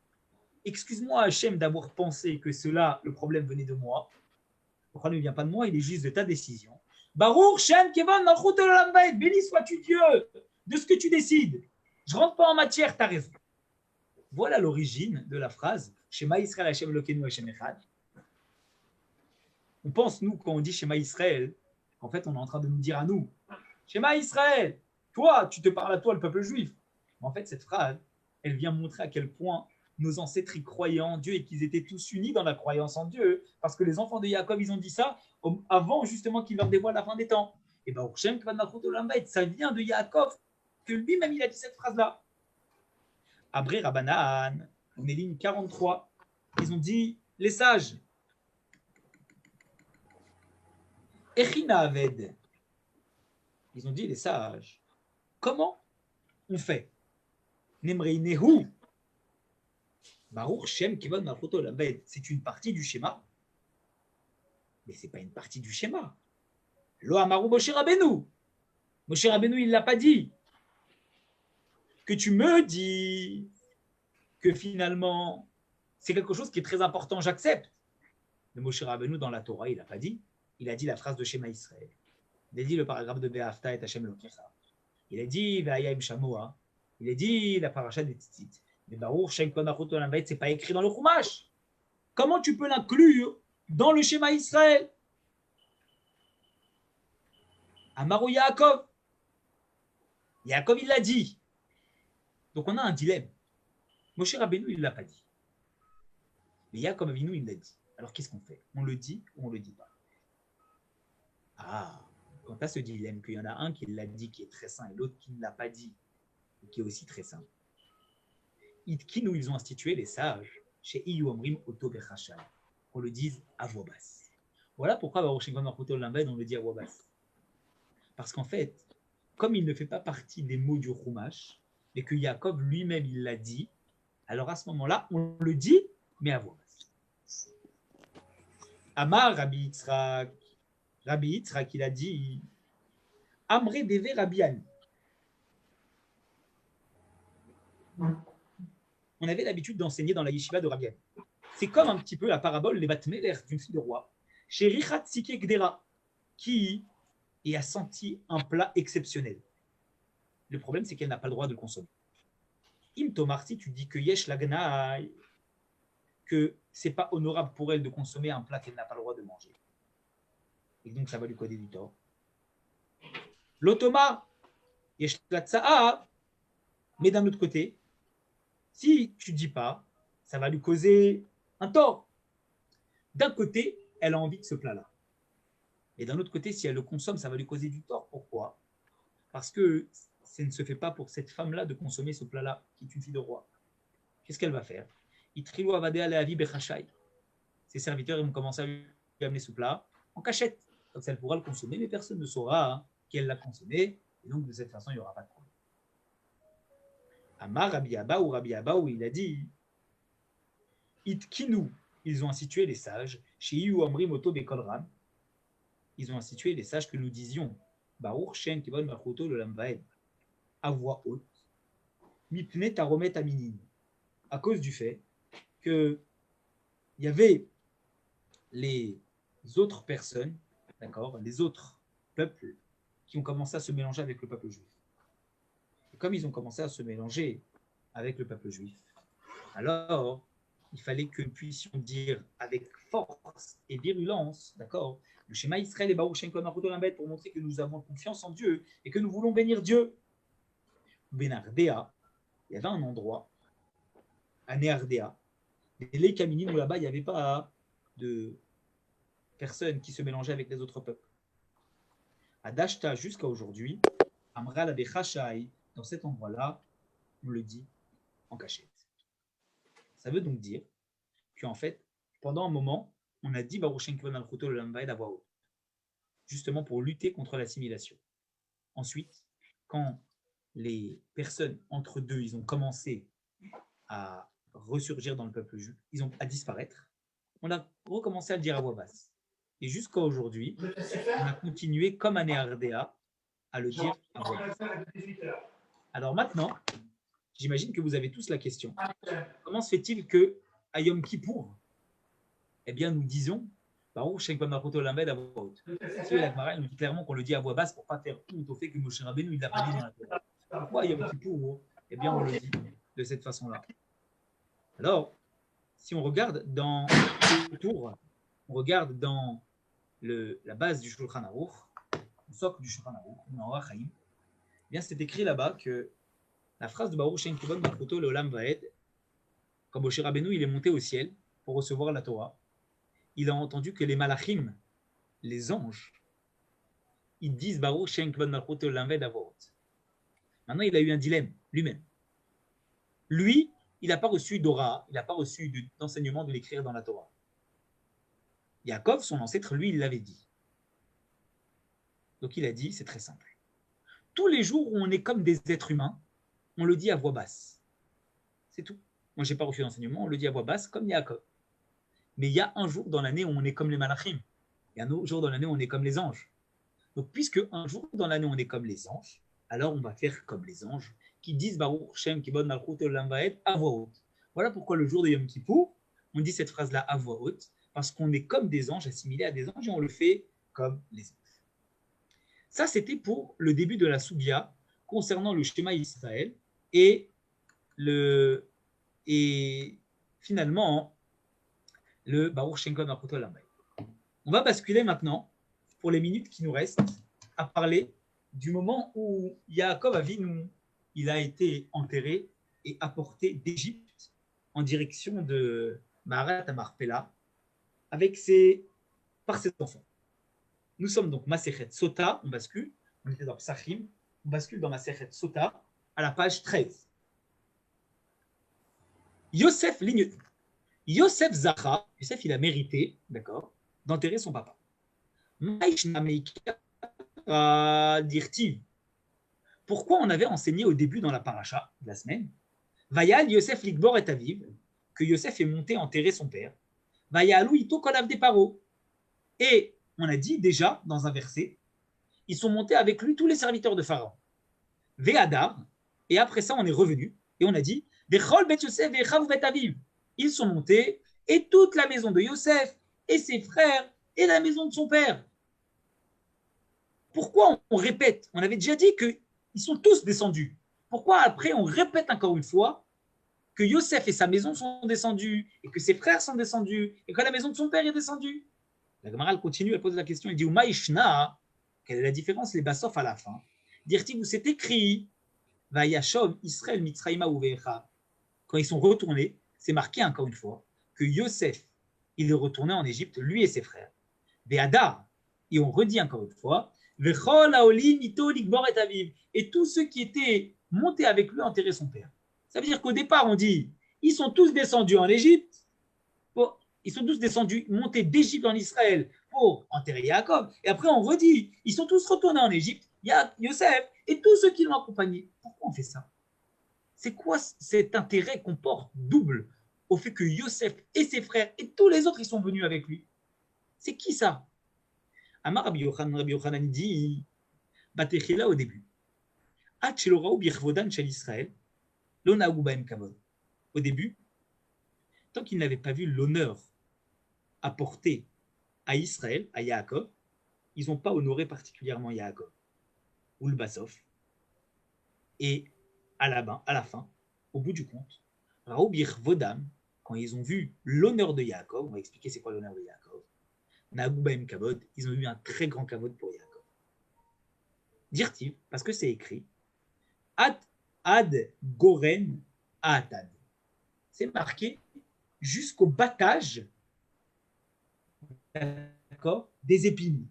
excuse-moi Hachem d'avoir pensé que cela, le problème venait de moi. Le problème ne vient pas de moi, il est juste de ta décision. Baruch Shem Kevon Malchut Olam Vaed, béni sois-tu Dieu de ce que tu décides. Je ne rentre pas en matière, tu as raison. Voilà l'origine de la phrase Shema Israël Hashem Elokeinu Hashem Echad. On pense, nous, quand on dit Shema Israël, qu'en fait, on est en train de nous dire à nous Shema Israël, toi, tu te parles à toi, le peuple juif. Mais en fait, cette phrase, elle vient montrer à quel point nos ancêtres y croyaient en Dieu et qu'ils étaient tous unis dans la croyance en Dieu, parce que les enfants de Jacob, ils ont dit ça avant justement qu'il leur dévoile la fin des temps. Et bien, ça vient de Jacob, que lui-même, il a dit cette phrase-là. Abré Rabbanan, on est ligne 43, ils ont dit, les sages, Echina Aved, ils ont dit, les sages, comment on fait Nemrei Nehu, Baruch Shem Kevod Malchut Olam Vaed, c'est une partie du schéma, mais ce n'est pas une partie du schéma. Lo Amaru Moshe Rabbeinu, Moshe Rabbeinu, il ne l'a pas dit. Que tu me dis que finalement, c'est quelque chose qui est très important, j'accepte. Mais Moshe Rabbeinu, dans la Torah, il n'a pas dit. Il a dit la phrase de Shema Israël. Il a dit le paragraphe de Be'afta et Hashem Elokecha. Il a dit Ve'ayim Shamoa. Il a dit la paracha des Tzitzit. Mais Baruch Shem Kevod Malchut Olam Vaed, c'est pas écrit dans le Chumash. Comment tu peux l'inclure dans le Shema Israël? Amaru Yaakov. Yaakov, il l'a dit. Donc on a un dilemme. Moshe Rabbeinu, il ne l'a pas dit. Mais Yaakov Avinu, il l'a dit. Alors qu'est-ce qu'on fait? On le dit ou on ne le dit pas? Ah, quand tu as ce dilemme, qu'il y en a un qui l'a dit, qui est très sain, et l'autre qui ne l'a pas dit, et qui est aussi très sain. Itkinu, ils ont institué les sages, chez Iyu Omrim Oto Bechashai, qu'on le dise à voix basse. Voilà pourquoi Baruch Shem Kevod Malchut Olam Vaed, on le dit à voix basse. Parce qu'en fait, comme il ne fait pas partie des mots du Chumash, et que Jacob lui-même, il l'a dit, alors à ce moment-là, on le dit, mais à voix basse. Amar Rabbi Yitzhak, il a dit Amre Deve Rabbi Ani. On avait l'habitude d'enseigner dans la yeshiva de Rabbi Ani. C'est comme un petit peu la parabole des Batmeler d'une fille de roi, chez Richat Sike Gdera, qui a senti un plat exceptionnel. Le problème, c'est qu'elle n'a pas le droit de le consommer. Im Tomarti, tu dis que Yesh Lagnaï, que c'est pas honorable pour elle de consommer un plat qu'elle n'a pas le droit de manger. Et donc, ça va lui causer du tort. L'Otoma, Yesh Latsa'a, mais d'un autre côté, si tu ne dis pas, ça va lui causer un tort. D'un côté, elle a envie de ce plat-là. Et d'un autre côté, si elle le consomme, ça va lui causer du tort. Pourquoi? Parce que ça ne se fait pas pour cette femme-là de consommer ce plat-là, qui est une fille de roi. Qu'est-ce qu'elle va faire? Ses serviteurs vont commencer à lui amener ce plat en cachette. Comme ça, elle pourra le consommer, mais personne ne saura qu'elle l'a consommé. Et donc, de cette façon, il n'y aura pas de problème. Amar Rabbi Abba ou Rabbi Abba, où il a dit Itkinu, ils ont institué les sages, chez Iyu Amri Moto Bekolram, ils ont institué les sages que nous disions Baruch Shem Kevod Malchut Olam Vaed, à voix haute, Mipne Taromet Aminin, à cause du fait qu'il y avait les autres personnes, d'accord, les autres peuples qui ont commencé à se mélanger avec le peuple juif. Et comme ils ont commencé à se mélanger avec le peuple juif, alors il fallait que nous puissions dire avec force et virulence, d'accord, le schéma Israël et Baruch Shem Kol Malchut Olam Vaed pour montrer que nous avons confiance en Dieu et que nous voulons bénir Dieu. Benardea, il y avait un endroit, à Néardea, les Kaminim où là-bas il n'y avait pas de personnes qui se mélangeaient avec les autres peuples. À Dashta jusqu'à aujourd'hui, Amra la Bechashai, dans cet endroit-là, on le dit en cachette. Ça veut donc dire qu'en fait, pendant un moment, on a dit Baruch Shem Kol Malchut Olam Vaed à voix haute, justement pour lutter contre l'assimilation. Ensuite, quand les personnes entre deux, ils ont commencé à ressurgir dans le peuple juif, ils ont à disparaître, on a recommencé à le dire à voix basse. Et jusqu'à aujourd'hui, on a continué comme à Néardea à le dire à voix basse. Alors maintenant, j'imagine que vous avez tous la question. Comment se fait-il que à Yom Kippour, eh bien, nous disons Baruch Shem Kol Malchut Olam Vaed à voix haute. La Gemara nous dit clairement qu'on le dit à voix basse pour ne pas faire honte au fait que Moshe Rabbeinu il l'a pas dit dans la Torah. Pourquoi à Yom Kippour, eh bien, on le dit de cette façon-là. Alors, si on regarde dans le tour, on regarde dans la base du Shulchan Aruch, le socle du Shulchan Aruch, dans Orach Chaim, eh bien, c'est écrit là-bas que la phrase de Baruch Shem Kol Malchut Olam Vaed, quand Moshe Rabbeinu il est monté au ciel pour recevoir la Torah, il a entendu que les malachim, les anges, ils disent Baruch Shem Kol Malchut Olam Vaed à voix haute. Maintenant, il a eu un dilemme lui-même. Lui, il n'a pas reçu d'ora, il n'a pas reçu d'enseignement de l'écrire dans la Torah. Yaakov, son ancêtre, lui, il l'avait dit. Donc il a dit, c'est très simple. Tous les jours où on est comme des êtres humains, on le dit à voix basse. C'est tout. Moi, je n'ai pas reçu d'enseignement, on le dit à voix basse comme Yaakov. Mais il y a un jour dans l'année où on est comme les malachim. Il y a un autre jour dans l'année où on est comme les anges. Donc, puisque un jour dans l'année on est comme les anges, alors on va faire comme les anges qui disent Baruch Shem Kibod Malchut Olam Vaed à voix haute. Voilà pourquoi le jour de Yom Kippour, on dit cette phrase-là à voix haute, parce qu'on est comme des anges, assimilés à des anges, et on le fait comme les anges. Ça, c'était pour le début de la Sougia concernant le schéma Israël et finalement le Baruch Shem Kibod Malchut Olam Vaed. On va basculer maintenant, pour les minutes qui nous restent, à parler du moment où Yaakov Avinu, il a été enterré et apporté d'Égypte en direction de Maharat Amarpela par ses enfants. Nous sommes donc Masechet Sota, on bascule, on était dans Psachim, on bascule dans Masechet Sota à la page 13. Yosef Zacha, Yosef il a mérité, d'accord, d'enterrer son papa. Pourquoi on avait enseigné au début dans la paracha de la semaine Vayal Yosef Ligbor et Aviv, que Yosef est monté enterrer son père. Vayalou Ito Kolav des Paro. Et on a dit déjà dans un verset, ils sont montés avec lui tous les serviteurs de Pharaon. Ve'adar, et après ça on est revenu et on a dit Vechol Bet Yosef Vechav Bet Aviv. Ils sont montés et toute la maison de Yosef et ses frères et la maison de son père. Pourquoi on répète? On avait déjà dit qu'ils sont tous descendus. Pourquoi après on répète encore une fois que Yosef et sa maison sont descendus et que ses frères sont descendus et que la maison de son père est descendue? La Gemara continue, elle pose la question, elle dit Umaishna, quelle est la différence, les Bassof à la fin? Dire-t-il, c'est écrit Vayashov Israël Mitzraïma Uvecha. Quand ils sont retournés, c'est marqué encore une fois que Yosef, il est retourné en Égypte, lui et ses frères. Ve'adar, et on redit encore une fois, Vechol Haolim Ito Ligbor et Aviv, et tous ceux qui étaient montés avec lui enterrer son père. Ça veut dire qu'au départ, on dit, ils sont tous descendus en Égypte, ils sont tous descendus, montés d'Égypte en Israël pour enterrer Yaakov, et après on redit, ils sont tous retournés en Égypte, Yosef et tous ceux qui l'ont accompagné. Pourquoi on fait ça? C'est quoi cet intérêt qu'on porte double au fait que Yosef et ses frères et tous les autres, ils sont venus avec lui? C'est qui ça? Amar Rabbi Yochanan dit, Batechila au début. Au début, tant qu'ils n'avaient pas vu l'honneur apporté à Israël, à Yaakov, ils n'ont pas honoré particulièrement Yaakov ou le Bassof. Et à la fin, au bout du compte, Raoubir Vodam, quand ils ont vu l'honneur de Yaakov, on va expliquer c'est quoi l'honneur de Yaakov, Nagou Bahem Kavod, ils ont eu un très grand Kavod pour Yaakov. Dirtiv, parce que c'est écrit, Ad Goren Atad. C'est marqué jusqu'au battage, d'accord, des épines.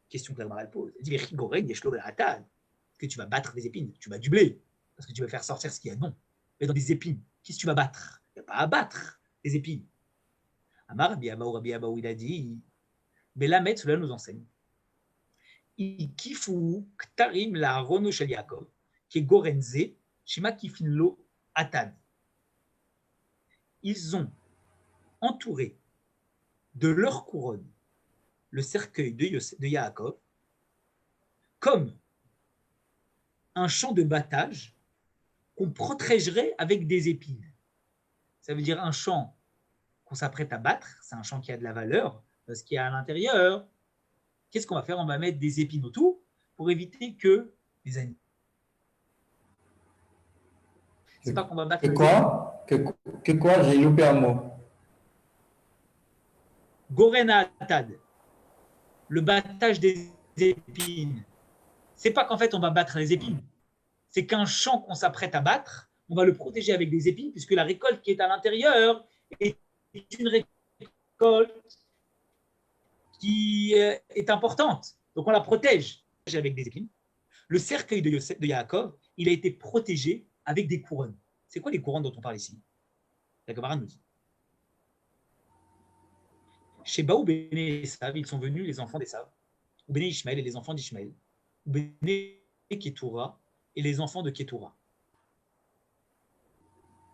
Question que la Gemara pose. Elle dit, mais Goren, Yeshlo Atad. Est-ce que tu vas battre des épines? Tu vas du blé, parce que tu vas faire sortir ce qu'il y a non. Mais dans des épines, qu'est-ce que tu vas battre? Il n'y a pas à battre des épines. Amar Rabbi Abaou, il a dit, mais la maître, cela nous enseigne. Kifu Ktarim la Rono Shel Yaakov, qui est Gorenze, Shema Kifinlo Atad. Ils ont entouré de leur couronne le cercueil de Yaakov comme un champ de battage qu'on protégerait avec des épines. Ça veut dire un champ qu'on s'apprête à battre, c'est un champ qui a de la valeur, parce qu'il y a à l'intérieur. Qu'est-ce qu'on va faire? On va mettre des épines autour pour éviter que les animaux. C'est pas qu'on va battre.
Que quoi? J'ai loupé un mot.
Gorena Atad, le battage des épines. C'est pas qu'en fait on va battre les épines, c'est qu'un champ qu'on s'apprête à battre, on va le protéger avec des épines, puisque la récolte qui est à l'intérieur est une récolte qui est importante. Donc on la protège avec des épines. Le cercueil de Yaakov, il a été protégé avec des couronnes. C'est quoi les couronnes dont on parle ici? La Gemara nous dit. Chez Baou Béné Esav, ils sont venus les enfants d'Esav, ou Béné Ishmaël et les enfants d'Ishmaël, ou Béné Ketura et les enfants de Ketura.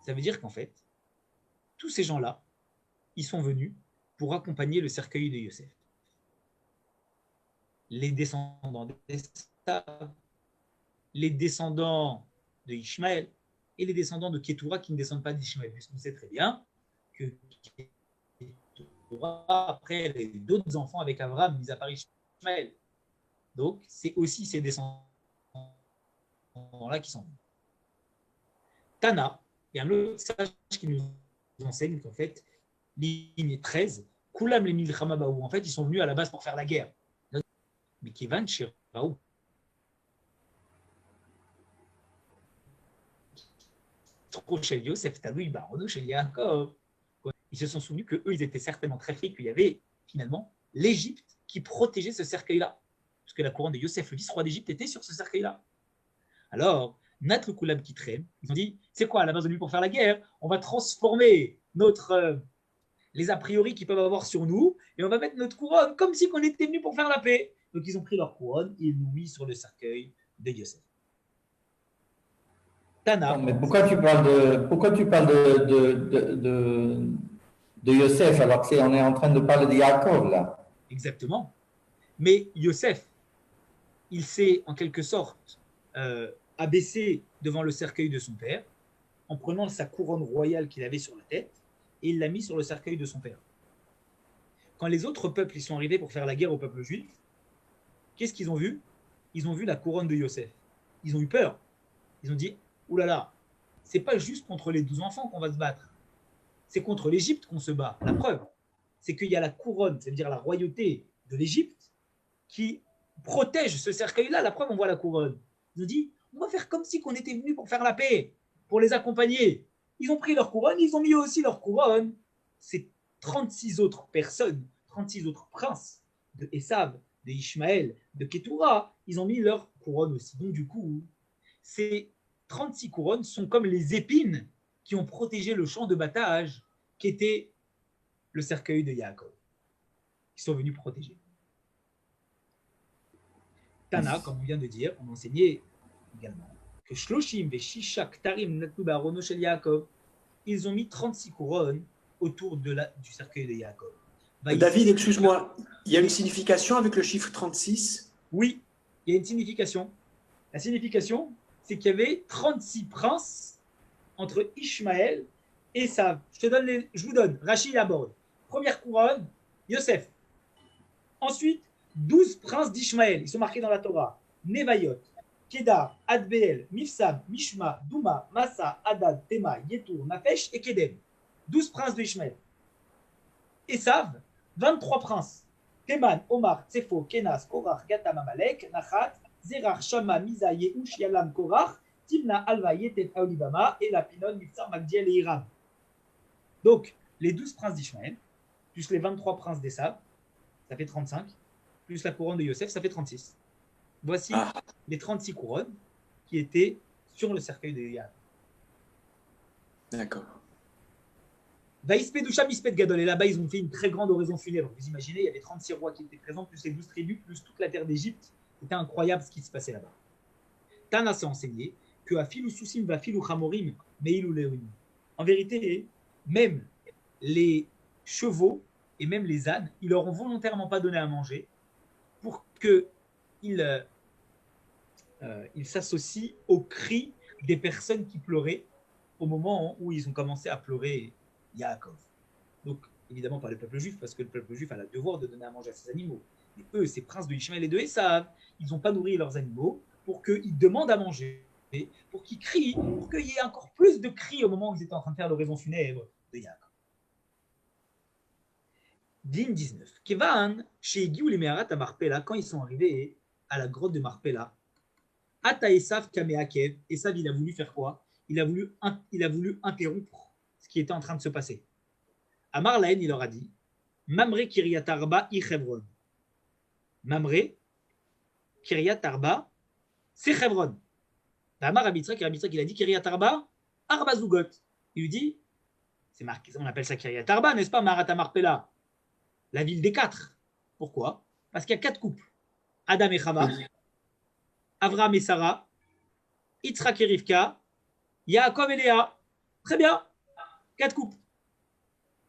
Ça veut dire qu'en fait, tous ces gens-là, ils sont venus pour accompagner le cercueil de Yosef. Les descendants d'Esav, les descendants de Ishmaël et les descendants de Ketura qui ne descendent pas d'Ishmaël. Puisqu'on sait très bien que Ketura, après, elle a eu d'autres enfants avec Abraham, mis à part Ishmaël. Donc, c'est aussi ces descendants-là qui sont venus. Tana, il y a un autre sage qui nous enseigne qu'en fait, ligne 13, Kulam les Milchama Baou, en fait, ils sont venus à la base pour faire la guerre. Mais Kivan Shiraou. Trop chez Yosef, Taloui, Barono, chez Yaakov. Ils se sont souvenus qu'eux, ils étaient certainement très frics, qu'il y avait finalement l'Égypte qui protégeait ce cercueil-là. Parce que la couronne de Yosef, le vice-roi d'Égypte, était sur ce cercueil-là. Alors, Nat le Kulam qui traîne, ils ont dit, c'est quoi, à la base, on est venu pour faire la guerre, on va transformer les a priori qu'ils peuvent avoir sur nous, et on va mettre notre couronne comme si on était venu pour faire la paix. Donc, ils ont pris leur couronne et ils l'ont mis sur le cercueil de Yosef.
Tana. Mais pourquoi tu parles de Yosef alors qu'on est en train de parler de Yaakov là?
Exactement. Mais Yosef, il s'est en quelque sorte abaissé devant le cercueil de son père en prenant sa couronne royale qu'il avait sur la tête et il l'a mis sur le cercueil de son père. Quand les autres peuples ils sont arrivés pour faire la guerre au peuple juif, qu'est-ce qu'ils ont vu? Ils ont vu la couronne de Yosef. Ils ont eu peur. Ils ont dit, oulala, c'est pas juste contre les 12 enfants qu'on va se battre. C'est contre l'Égypte qu'on se bat. La preuve, c'est qu'il y a la couronne, c'est-à-dire la royauté de l'Égypte, qui protège ce cercueil-là. La preuve, on voit la couronne. Ils ont dit, on va faire comme si on était venus pour faire la paix, pour les accompagner. Ils ont pris leur couronne, ils ont mis aussi leur couronne. C'est 36 autres personnes, 36 autres princes de Esav, de Ishmaël, de Ketura, ils ont mis leur couronne aussi. Donc du coup, ces 36 couronnes sont comme les épines qui ont protégé le champ de battage qui était le cercueil de Yaakov. Ils sont venus protéger. Tana, comme on vient de dire, on enseignait également que Shloshim ve Shisha Ktarim Natu Barono Shel Yaakov, ils ont mis 36 couronnes autour du cercueil de Yaakov.
David, excuse-moi, il y a une signification avec le chiffre 36?
Oui, il y a une signification. La signification, c'est qu'il y avait 36 princes entre Ishmaël et Esav. Je vous donne, Rachid aborde. Première couronne, Yosef. Ensuite, 12 princes d'Ishmaël, ils sont marqués dans la Torah. Nevayot, Kedar, Adbeel, Mifsam, Mishma, Douma, Massa, Hadad, Tema, Yetur, Nafesh et Kedem. 12 princes de Ishmaël. Esav, 23 princes. Théman, Omar, Tsefo, Kenas, Korach, Gatam, Amalek, Nachat, Zerach, Shama, Misa, Yehush, Yalam, Korach, Timna, Alva, Yetet, Aolibama, et Lapinon, Mifsar, Magdiel et Hiram. Donc, les 12 princes d'Ishmaël, plus les 23 princes d'Esav, ça fait 35, plus la couronne de Yosef, ça fait 36. Voici les 36 couronnes qui étaient sur le cercueil de Yaakov.
D'accord.
Vaïsped Usham Isped Gadol. Et là-bas, ils ont fait une très grande oraison funèbre. Vous imaginez, il y avait 36 rois qui étaient présents, plus les 12 tribus, plus toute la terre d'Égypte. C'était incroyable ce qui se passait là-bas. Tana s'est enseigné que Afilu Susim va Filu Chamorim, Meilu Leonim. En vérité, même les chevaux et même les ânes, ils leur ont volontairement pas donné à manger pour qu'ils s'associent aux cris des personnes qui pleuraient au moment où ils ont commencé à pleurer Yaakov. Donc, évidemment, pas le peuple juif, parce que le peuple juif a le devoir de donner à manger à ses animaux. Mais eux, ces princes de Ishmaël et de Esav, ils n'ont pas nourri leurs animaux pour qu'ils demandent à manger, pour qu'ils crient, pour qu'il y ait encore plus de cris au moment où ils étaient en train de faire l'oraison funèbre de Yaakov. Din 19. Kevan, chez Guiou les Meharat à Marpella, quand ils sont arrivés à la grotte de Marpella, Ata Esav Kameakev, Esav, il a voulu faire quoi? Il a voulu interrompre ce qui était en train de se passer. Amar Lahen, il leur a dit Mamre Kiryat Arba I Chevron. Mamre Kiryat Arba, c'est Chevron. Amar Abitzrak, il a dit Kiryat Arba, Arba Zugot. Il lui dit c'est marqué, on appelle ça Kiryat Arba, n'est-ce pas, Marat Marpella, la ville des 4. Pourquoi? Parce qu'il y a 4 couples Adam et Chava, Avraham et Sarah, Yitzhak et Rivka, Yaakov et Léa. Très bien. 4 couples.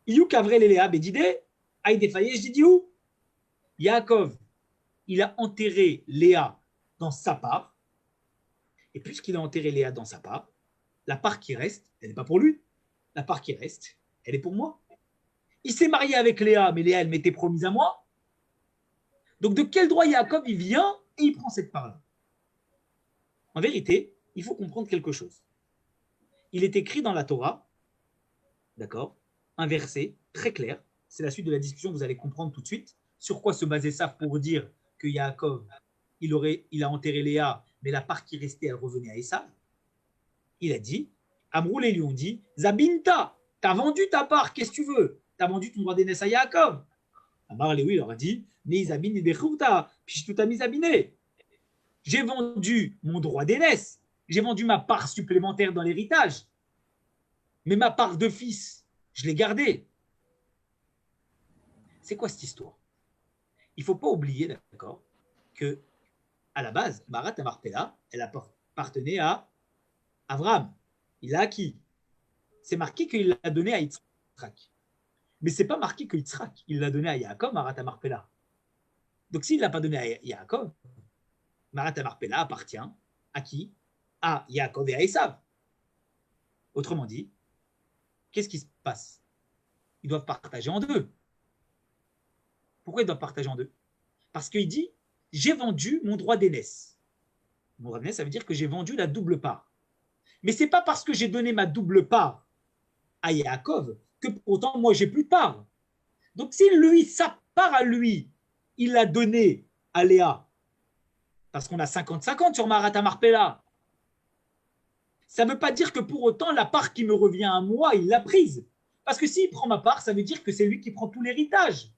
Iyou Kavrel et Léa, Bédidé, Aïdé Fayesh Didiou. Yaakov, il a enterré Léa dans sa part. Et puisqu'il a enterré Léa dans sa part, la part qui reste, elle n'est pas pour lui. La part qui reste, elle est pour moi. Il s'est marié avec Léa, mais Léa, elle m'était promise à moi. Donc de quel droit Yaakov, il vient et il prend cette part-là? En vérité, il faut comprendre quelque chose. Il est écrit dans la Torah, d'accord, un verset très clair, c'est la suite de la discussion, vous allez comprendre tout de suite, sur quoi se basait ça pour dire que Yaakov, il a enterré Léa, mais la part qui restait, elle revenait à Esav. Il a dit, Amrou les lui ont dit, Zabinta, t'as vendu ta part, qu'est-ce que tu veux? T'as vendu ton droit d'aînesse à Yaakov. Amar Léoui leur a dit, Neizabini Bechouta, Pishtuta Mizabine. J'ai vendu mon droit d'aînesse, j'ai vendu ma part supplémentaire dans l'héritage, mais ma part de fils, je l'ai gardée. C'est quoi cette histoire? Il ne faut pas oublier, d'accord, que à la base, Marat Marpella, elle appartenait à Avraham. Il l'a acquis. C'est marqué qu'il l'a donné à Yitzhak. Mais ce n'est pas marqué que Yitzhak, il l'a donné à Yaakov, Marat Marpella. Donc s'il ne l'a pas donné à Yaakov, Marat Marpella appartient à qui? À Yaakov et à Esav. Autrement dit, qu'est-ce qui se passe? Ils doivent partager en deux. Pourquoi ils doivent partager en deux? Parce qu'il dit, j'ai vendu mon droit d'aînesse. Mon droit d'aînesse, ça veut dire que j'ai vendu la double part. Mais ce n'est pas parce que j'ai donné ma double part à Yaakov que pourtant moi, j'ai plus de part. Donc si lui, sa part à lui, il l'a donnée à Léa, parce qu'on a 50-50 sur Marat Marpella, ça ne veut pas dire que pour autant, la part qui me revient à moi, il l'a prise. Parce que s'il prend ma part, ça veut dire que c'est lui qui prend tout l'héritage.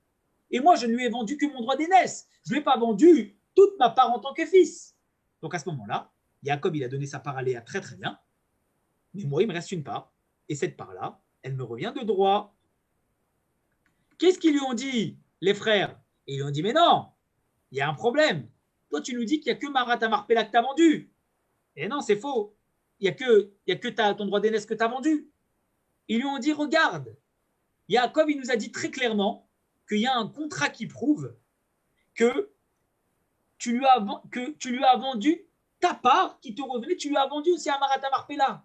Et moi, je ne lui ai vendu que mon droit d'aînesse. Je ne lui ai pas vendu toute ma part en tant que fils. Donc à ce moment-là, Yaakov, il a donné sa part à Léa très très bien. Mais moi, il me reste une part. Et cette part-là, elle me revient de droit. Qu'est-ce qu'ils lui ont dit, les frères? Et ils lui ont dit, mais non, il y a un problème. Toi, tu nous dis qu'il n'y a que Marat Marpella que tu as vendu. Et non, c'est faux. Il n'y a que ton droit d'aînesse que tu as vendu. Ils lui ont dit, regarde, Yaakov, il nous a dit très clairement qu'il y a un contrat qui prouve que tu lui as vendu ta part qui te revenait, tu lui as vendu aussi à Marat Marpella.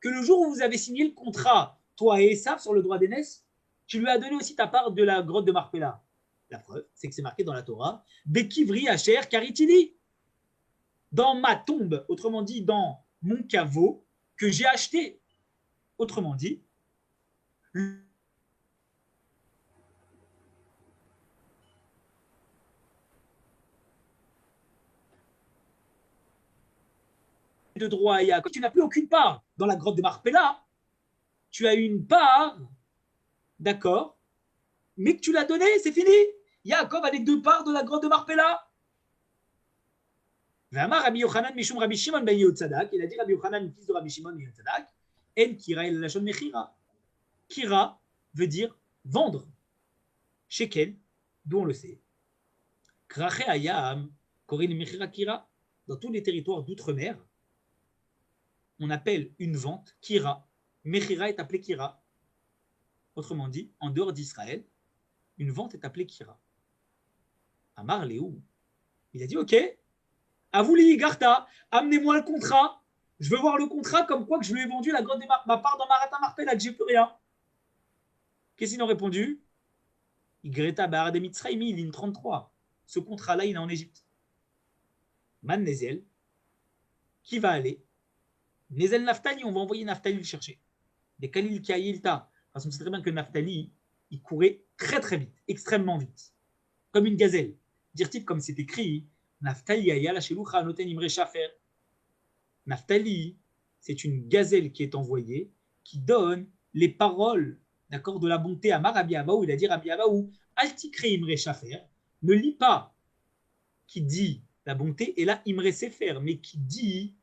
Que le jour où vous avez signé le contrat, toi et Esav, sur le droit d'aînesse, tu lui as donné aussi ta part de la grotte de Marpella. La preuve, c'est que c'est marqué dans la Torah, Bekivri Asher Karitini. Dans ma tombe, autrement dit, dans mon caveau que j'ai acheté. Autrement dit, de droit à Yaakov, tu n'as plus aucune part. Dans la grotte de Marpella, tu as une part, d'accord, mais que tu l'as donnée, c'est fini. Yaakov a les 2 parts de la grotte de Marpella. V'amar Rabbi Yochanan mishum Rabbi Shimon ben Yehud-Tzadak, il a dit Rabbi Yochanan, fils de Rabbi Shimon ben Yehud-Tzadak, en kira el lashon mechira. Kira veut dire vendre. Shekel, d'où on le sait. Krache ayam, korin mechira kira. Dans tous les territoires d'outre-mer, on appelle une vente kira. Mechira est appelée kira. Autrement dit, en dehors d'Israël, une vente est appelée kira. Amar Léou, il a dit ok, Avouli Garta, amenez-moi le contrat. Je veux voir le contrat comme quoi que je lui ai vendu la grotte ma part dans Marata Marpella, que j'ai plus rien. Qu'est-ce qu'ils ont répondu? Igreta Bahar de Mitzraïmi, ligne 33. Ce contrat-là, il est en Égypte. Man Nezel, qui va aller? Nezel Naftali, on va envoyer Naftali le chercher. Des Khalil Kiaïlta. Parce qu'on sait très bien que Naftali, il courait très très vite, extrêmement vite. Comme une gazelle. Dire-t-il comme c'est écrit, Naftali ayala shelucha anoten imre shafer. Naftali, c'est une gazelle qui est envoyée, qui donne les paroles, d'accord, de la bonté à Rabbi Abaou. Il a dit Rabbi Abaou, altikre imre shafer, ne lis pas qui dit la bonté, et là imre sefer, mais qui dit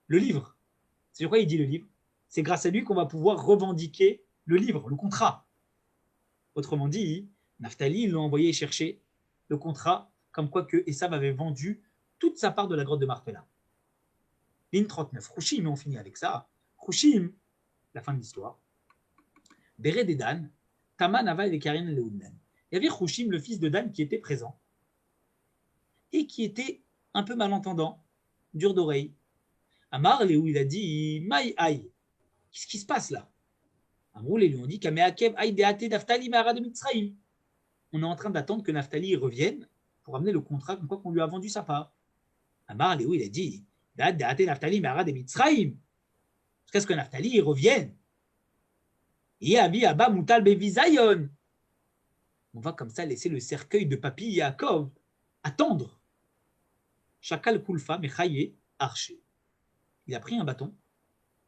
le livre. C'est pourquoi il dit le livre. C'est grâce à lui qu'on va pouvoir revendiquer le livre, le contrat. Autrement dit, Naftali, ils l'ont envoyé chercher le contrat, comme quoi que Esav avait vendu toute sa part de la grotte de Marpella. Ligne 39. Rouchim, et on finit avec ça. Rouchim, la fin de l'histoire. Béred et Dan, Taman, Ava et Karin Leoudnen. Il y avait Rouchim, le fils de Dan, qui était présent et qui était un peu malentendant, dur d'oreille. Amar, Léou, il a dit Maï aïe, qu'est-ce qui se passe là? Amrou, les lui ont dit Kameakev aïe deate Naftali Mara de Mitzraïm. On est en train d'attendre que Naftali revienne pour amener le contrat comme quoi qu'on lui a vendu sa part. Amar, Léou, il a dit Deate Naftali Mara de Mitzraïm. Jusqu'à ce que Naftali revienne. Et Abi Abba Moutal Bevizayon. On va comme ça laisser le cercueil de Papi Yaakov attendre. Chakal Kulfa Mechaye Arché. Il a pris un bâton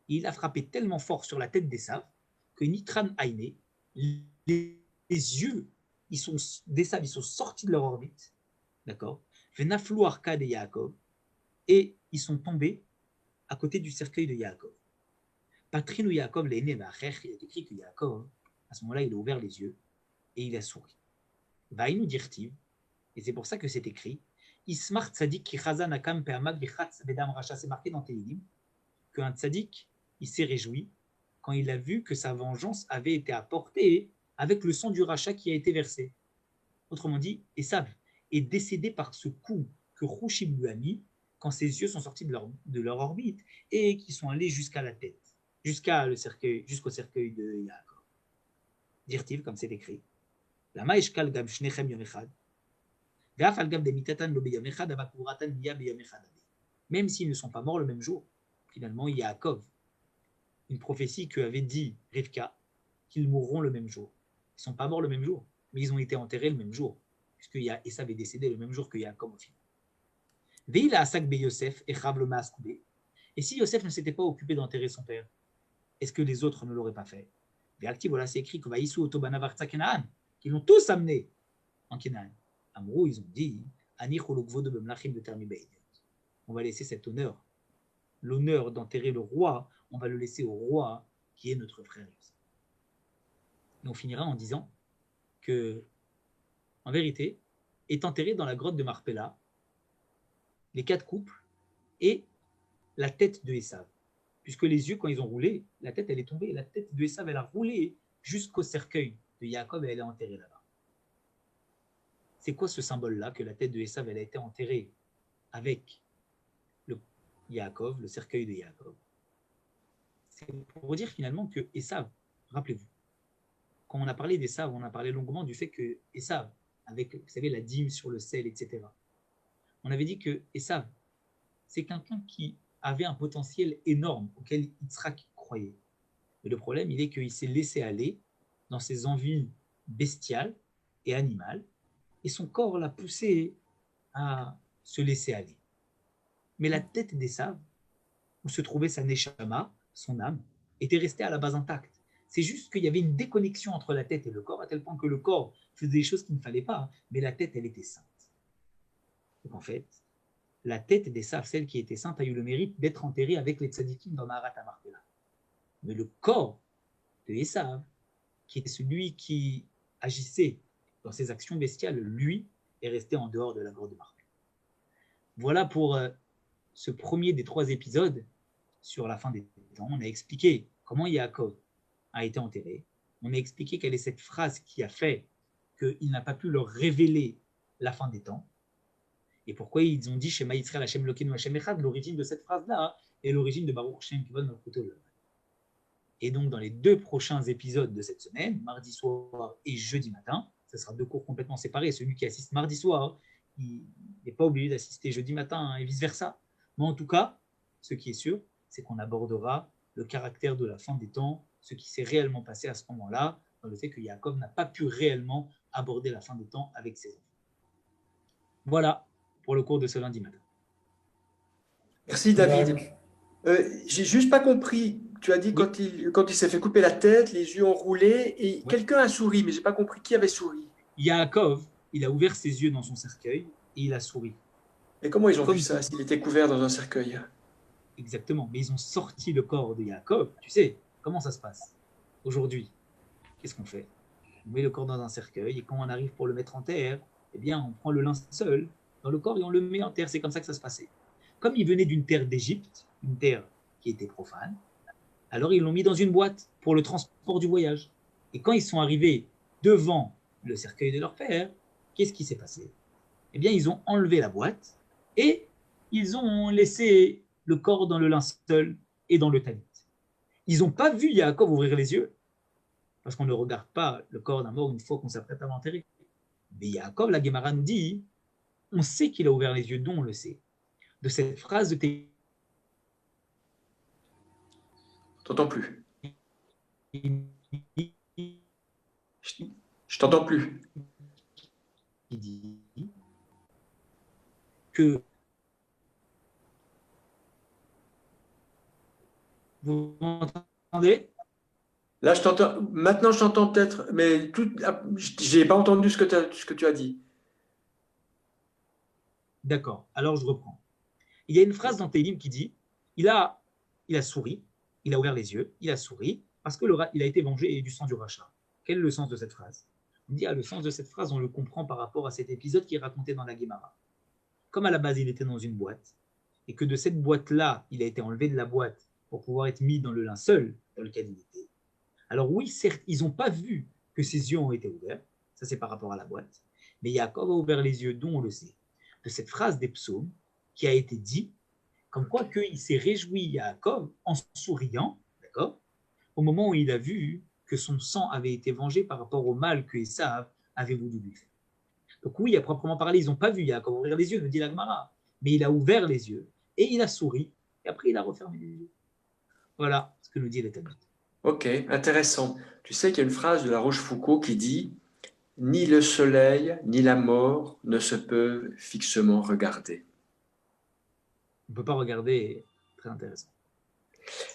et il a frappé tellement fort sur la tête d'Esav que Nitran Aïné, les yeux d'Esav, ils sont sortis de leur orbite, d'accord, Venaflou Arka de Yaakov, et ils sont tombés à côté du cercueil de Yaakov. Patrinou Yaakov l'aîné, il est écrit que Yaakov, à ce moment-là, il a ouvert les yeux et il a souri. Vaïnou dirtiv, et c'est pour ça que c'est écrit Ismar tzadik ki chazan akam pe'amad vichatz bedam racha. C'est marqué dans Télim qu'un tzadik, il s'est réjoui quand il a vu que sa vengeance avait été apportée avec le sang du rachat qui a été versé. Autrement dit, Esav est décédé par ce coup que Rouchim lui a mis quand ses yeux sont sortis de leur orbite et qui sont allés jusqu'à la tête, jusqu'au cercueil de Yaakov. Dire-t-il, comme c'est écrit, Lama eshkal gam shnechem yom echad, ve'af al gam demitatan lo beyom echad, ava kuratan miya beyom echad. Même s'ils ne sont pas morts le même jour, finalement, Yaakov, une prophétie que avait dit Rivka, qu'ils mourront le même jour. Ils ne sont pas morts le même jour, mais ils ont été enterrés le même jour, puisque Esav est décédé le même jour que Yaakov au final. Veila asak be Yosef et Chav le Maaskoubé. Et si Yosef ne s'était pas occupé d'enterrer son père, est-ce que les autres ne l'auraient pas fait? Voilà, c'est écrit que Vaïsou Otobana Vartsa Kenaan, qu'ils l'ont tous amené en Kenaan. Amrou, ils ont dit Ani Cholokvo de Bemlachim de Termi Beid. On va laisser cet honneur, l'honneur d'enterrer le roi, on va le laisser au roi qui est notre frère Yosef. Et on finira en disant que, en vérité, est enterré dans la grotte de Marpella les 4 couples et la tête de Esav. Puisque les yeux, quand ils ont roulé, la tête, elle est tombée. La tête de Esav, elle a roulé jusqu'au cercueil de Yaakov et elle est enterrée là-bas. C'est quoi ce symbole-là, que la tête de Esav, elle a été enterrée avec le Yaakov, le cercueil de Yaakov? C'est pour dire finalement que Esav, rappelez-vous, quand on a parlé d'Esav, on a parlé longuement du fait que Esav, avec, vous savez, la dîme sur le sel, etc., on avait dit que Esav, c'est quelqu'un qui avait un potentiel énorme auquel Yitzhak croyait. Mais le problème, il est qu'il s'est laissé aller dans ses envies bestiales et animales, et son corps l'a poussé à se laisser aller. Mais la tête d'Esav, où se trouvait sa neshama, son âme, était restée à la base intacte. C'est juste qu'il y avait une déconnexion entre la tête et le corps, à tel point que le corps faisait des choses qu'il ne fallait pas, mais la tête, elle était sainte. Donc en fait, la tête d'Esav, celle qui était sainte, a eu le mérite d'être enterrée avec les tzadikim dans Maharat HaMarpela. Mais le corps de Esav, qui était celui qui agissait dans ses actions bestiales, lui, est resté en dehors de la grotte de Marpella. Voilà pour ce premier des 3 épisodes sur la fin des temps. On a expliqué comment Yaakov a été enterré. On a expliqué quelle est cette phrase qui a fait qu'il n'a pas pu leur révéler la fin des temps. Et pourquoi ils ont dit Shema Yisrael Hashem Elokeinu Hashem Echad, l'origine de cette phrase-là est l'origine de Baruch Shem Kivod Malchut Olam. Et donc, dans les 2 prochains épisodes de cette semaine, mardi soir et jeudi matin, ce sera 2 cours complètement séparés. Celui qui assiste mardi soir, il n'est pas obligé d'assister jeudi matin et vice-versa. Mais en tout cas, ce qui est sûr, c'est qu'on abordera le caractère de la fin des temps, ce qui s'est réellement passé à ce moment-là, dans le fait que Yaakov n'a pas pu réellement aborder la fin des temps avec ses enfants. Voilà pour le cours de ce lundi matin.
Merci David. J'ai juste pas compris. Tu as dit quand il s'est fait couper la tête, les yeux ont roulé et quelqu'un a souri, mais j'ai pas compris qui avait souri.
Yaakov, il a ouvert ses yeux dans son cercueil et il a souri.
Et comment ils ont vu ça s'il était couvert dans un cercueil?
Exactement, mais ils ont sorti le corps de Yaakov. Tu sais, comment ça se passe aujourd'hui? Qu'est-ce qu'on fait? On met le corps dans un cercueil et quand on arrive pour le mettre en terre, eh bien, on prend le linceul dans le corps et on le met en terre. C'est comme ça que ça se passait. Comme il venait d'une terre d'Égypte, une terre qui était profane, alors ils l'ont mis dans une boîte pour le transport du voyage. Et quand ils sont arrivés devant le cercueil de leur père, qu'est-ce qui s'est passé? Eh bien, ils ont enlevé la boîte et ils ont laissé le corps dans le linceul et dans le talit. Ils n'ont pas vu Yaakov ouvrir les yeux, parce qu'on ne regarde pas le corps d'un mort une fois qu'on s'apprête à l'enterrer. Mais Yaakov, la Guémara nous dit, on sait qu'il a ouvert les yeux, dont on le sait. De cette phrase de
t'entends plus. Je t'entends plus.
Il dit que vous m'entendez?
Là, je t'entends. Maintenant, je t'entends peut-être, mais je n'ai pas entendu ce que tu as dit.
D'accord, alors je reprends. Il y a une phrase dans Télim qui dit il a souri, il a ouvert les yeux, il a souri, parce qu'il a été vengé du sang du rachat. Quel est le sens de cette phrase? On dit le sens de cette phrase, on le comprend par rapport à cet épisode qui est raconté dans la Guémara. Comme à la base, il était dans une boîte, et que de cette boîte-là, il a été enlevé de la boîte pour pouvoir être mis dans le linceul dans lequel il était. Alors oui, certes, ils n'ont pas vu que ses yeux ont été ouverts, ça c'est par rapport à la boîte, mais Yaakov a ouvert les yeux, dont on le sait, de cette phrase des psaumes qui a été dit, comme quoi qu'il s'est réjoui Yaakov en souriant, d'accord, au moment où il a vu que son sang avait été vengé par rapport au mal que Esav avait voulu lui faire. Donc oui, à proprement parler, ils n'ont pas vu Yaakov ouvrir les yeux, nous dit la Gemara, mais il a ouvert les yeux et il a souri et après il a refermé les yeux. Voilà ce que nous dit l'État.
Ok, intéressant. Tu sais qu'il y a une phrase de la Rochefoucauld qui dit « Ni le soleil, ni la mort ne se peuvent fixement regarder ».
On ne peut pas regarder, très intéressant.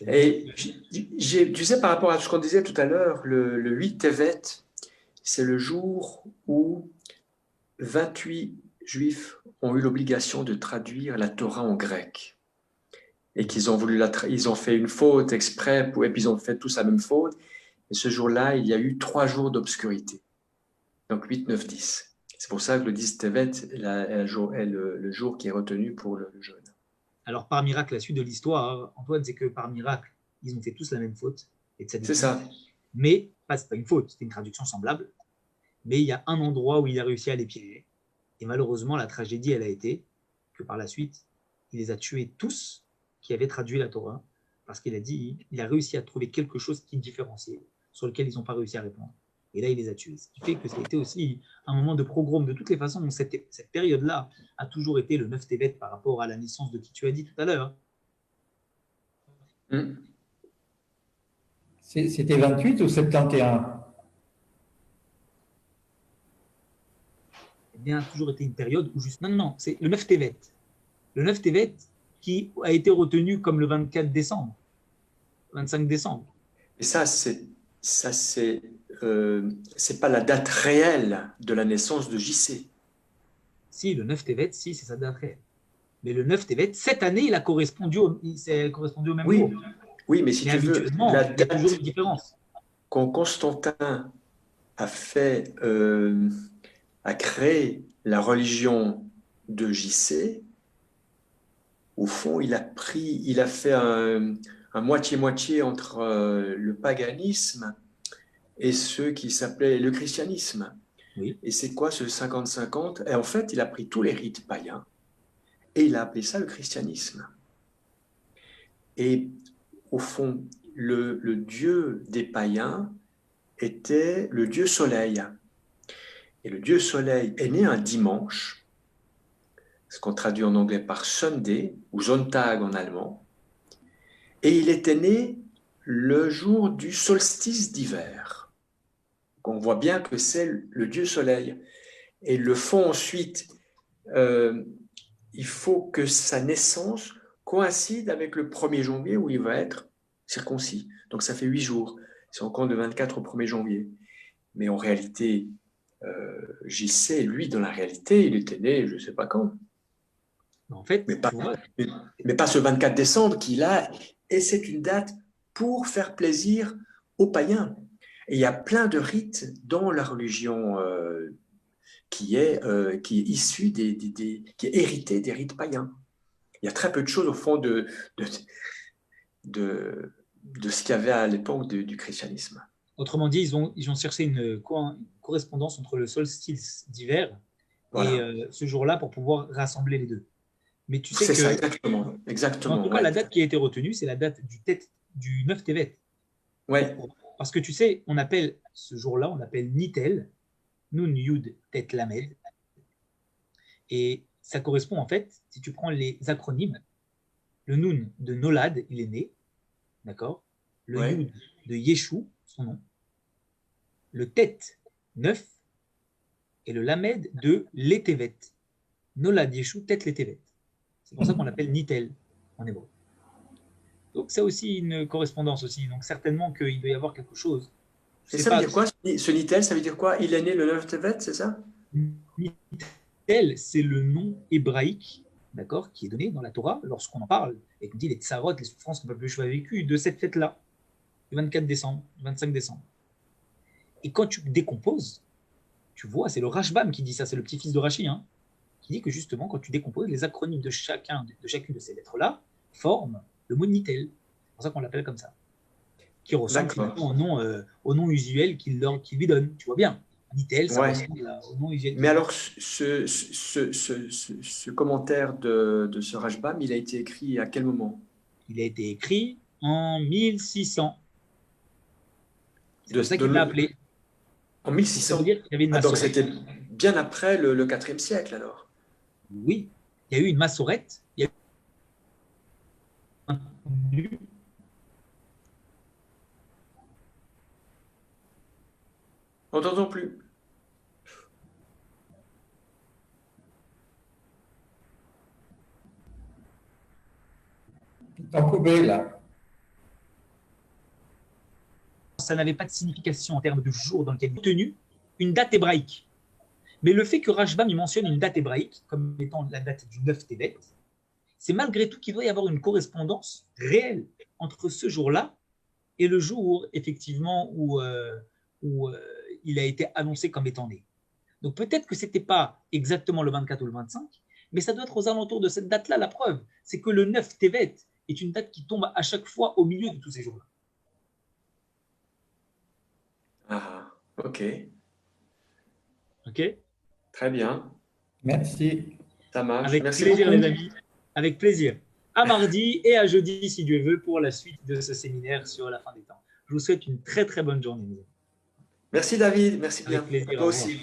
Et tu sais, par rapport à ce qu'on disait tout à l'heure, le 8 Tevet, c'est le jour où 28 juifs ont eu l'obligation de traduire la Torah en grec. Et qu'ils ont ils ont fait une faute exprès, et puis ils ont fait tous la même faute. Et ce jour-là, il y a eu 3 jours d'obscurité. Donc 8, 9, 10. C'est pour ça que le 10 Tevet est le jour qui est retenu pour le jeûne.
Alors, par miracle, la suite de l'histoire, Antoine, c'est que par miracle, ils ont fait tous la même faute.
C'est ça.
Mais, ce n'est pas une faute, c'était une traduction semblable. Mais il y a un endroit où il a réussi à les piéger. Et malheureusement, la tragédie, elle a été que par la suite, il les a tués tous qui avaient traduit la Torah, parce qu'il a réussi à trouver quelque chose qui différenciait, sur lequel ils n'ont pas réussi à répondre. Et là, il les a tués. Ce qui fait que ça a été aussi un moment de pogrom. De toutes les façons, cette période-là a toujours été le 9 Tevet par rapport à la naissance de qui tu as dit tout à l'heure.
C'était 28 ou 71?
Eh bien, toujours été une période où juste... Non, c'est le 9 Tevet. Le 9 Tevet qui a été retenu comme le 24 décembre, 25 décembre.
Et c'est pas la date réelle de la naissance de JC.
Si, le 9 Tevet, si, c'est sa date réelle. Mais le 9 Tevet, cette année, il a correspondu au même jour.
Oui, mais si tu veux, la date,
il y a toujours une différence.
Quand Constantin a créé la religion de JC, au fond, il a fait un moitié-moitié entre le paganisme et ce qui s'appelait le christianisme.
Oui.
Et c'est quoi ce 50-50? Et en fait, il a pris tous les rites païens et il a appelé ça le christianisme. Et au fond, le dieu des païens était le dieu soleil. Et le dieu soleil est né un dimanche, ce qu'on traduit en anglais par Sunday ou Sonntag en allemand. Et il était né le jour du solstice d'hiver. On voit bien que c'est le dieu soleil. Et ils le font ensuite, il faut que sa naissance coïncide avec le 1er janvier où il va être circoncis. Donc ça fait 8 jours. C'est encore de 24 au 1er janvier. Mais en réalité, JC, lui, dans la réalité, il était né je ne sais pas quand.
En fait,
mais pas ce 24 décembre qu'il a. Et c'est une date pour faire plaisir aux païens. Et il y a plein de rites dans la religion qui est issue qui est héritée des rites païens. Il y a très peu de choses au fond de ce qu'il y avait à l'époque du christianisme.
Autrement dit, ils ont cherché une correspondance entre le solstice d'hiver et ce jour-là pour pouvoir rassembler les deux. Mais tu sais
c'est
que,
ça, exactement.
En tout cas, la date qui a été retenue, c'est la date du 9 Tevet.
Ouais.
Parce que tu sais, on appelle ce jour-là, on appelle Nitel, Nun Yud Tet Lamed. Et ça correspond en fait, si tu prends les acronymes, le Nun de Nolad, il est né, d'accord? Le Yud de Yeshu, son nom. Le Tet, 9. Et le Lamed de Letevet. Nolad Yeshu Tet Letevet. C'est pour ça qu'on l'appelle Nitel en hébreu. Donc c'est aussi une correspondance aussi. Donc certainement qu'il doit y avoir quelque chose.
Et ça veut dire quoi, ce Nitel? Ça veut dire quoi? Il est né le 9 Tevet, c'est ça?
Nitel, c'est le nom hébraïque, d'accord, qui est donné dans la Torah lorsqu'on en parle et qu'on dit les tsarot, les souffrances que le peuple juif a vécues de cette fête-là, le 24 décembre, le 25 décembre. Et quand tu décomposes, tu vois, c'est le Rashbam qui dit ça, c'est le petit-fils de Rashi, hein, qui dit que justement, quand tu décomposes, les acronymes de chacune de ces lettres-là forment le mot Nitel. C'est pour ça qu'on l'appelle comme ça. Qui ressemble au nom usuel qu'il lui donne. Tu vois bien. Nitel, ça ressemble au nom usuel.
Mais alors, ce commentaire de ce Rashbam, il a été écrit à quel moment?
Il a été écrit en 1600. C'est pour ça qu'il l'a appelé.
En 1600.
Ça veut dire qu'il y avait une
donc
massorette.
c'était bien après le 4e siècle, alors.
Oui, il y a eu une massorette. Il y a eu
On n'entend plus.
T'en coupé, là.
Ça n'avait pas de signification en termes de jour dans lequel il a tenu une date hébraïque. Mais le fait que Rashbam mentionne une date hébraïque comme étant la date du 9 Tevet, c'est malgré tout qu'il doit y avoir une correspondance réelle entre ce jour-là et le jour, effectivement, où il a été annoncé comme étant né. Donc peut-être que ce n'était pas exactement le 24 ou le 25, mais ça doit être aux alentours de cette date-là. La preuve, c'est que le 9 Tevet est une date qui tombe à chaque fois au milieu de tous ces jours-là.
Ah, ok.
Ok.
Très bien.
Merci.
Ça marche.
Avec
Merci
plaisir,
beaucoup.
les amis. Avec plaisir. À mardi et à jeudi, si Dieu veut, pour la suite de ce séminaire sur la fin des temps. Je vous souhaite une très, très bonne journée.
Merci David. Merci bien.
Avec plaisir.
À toi aussi.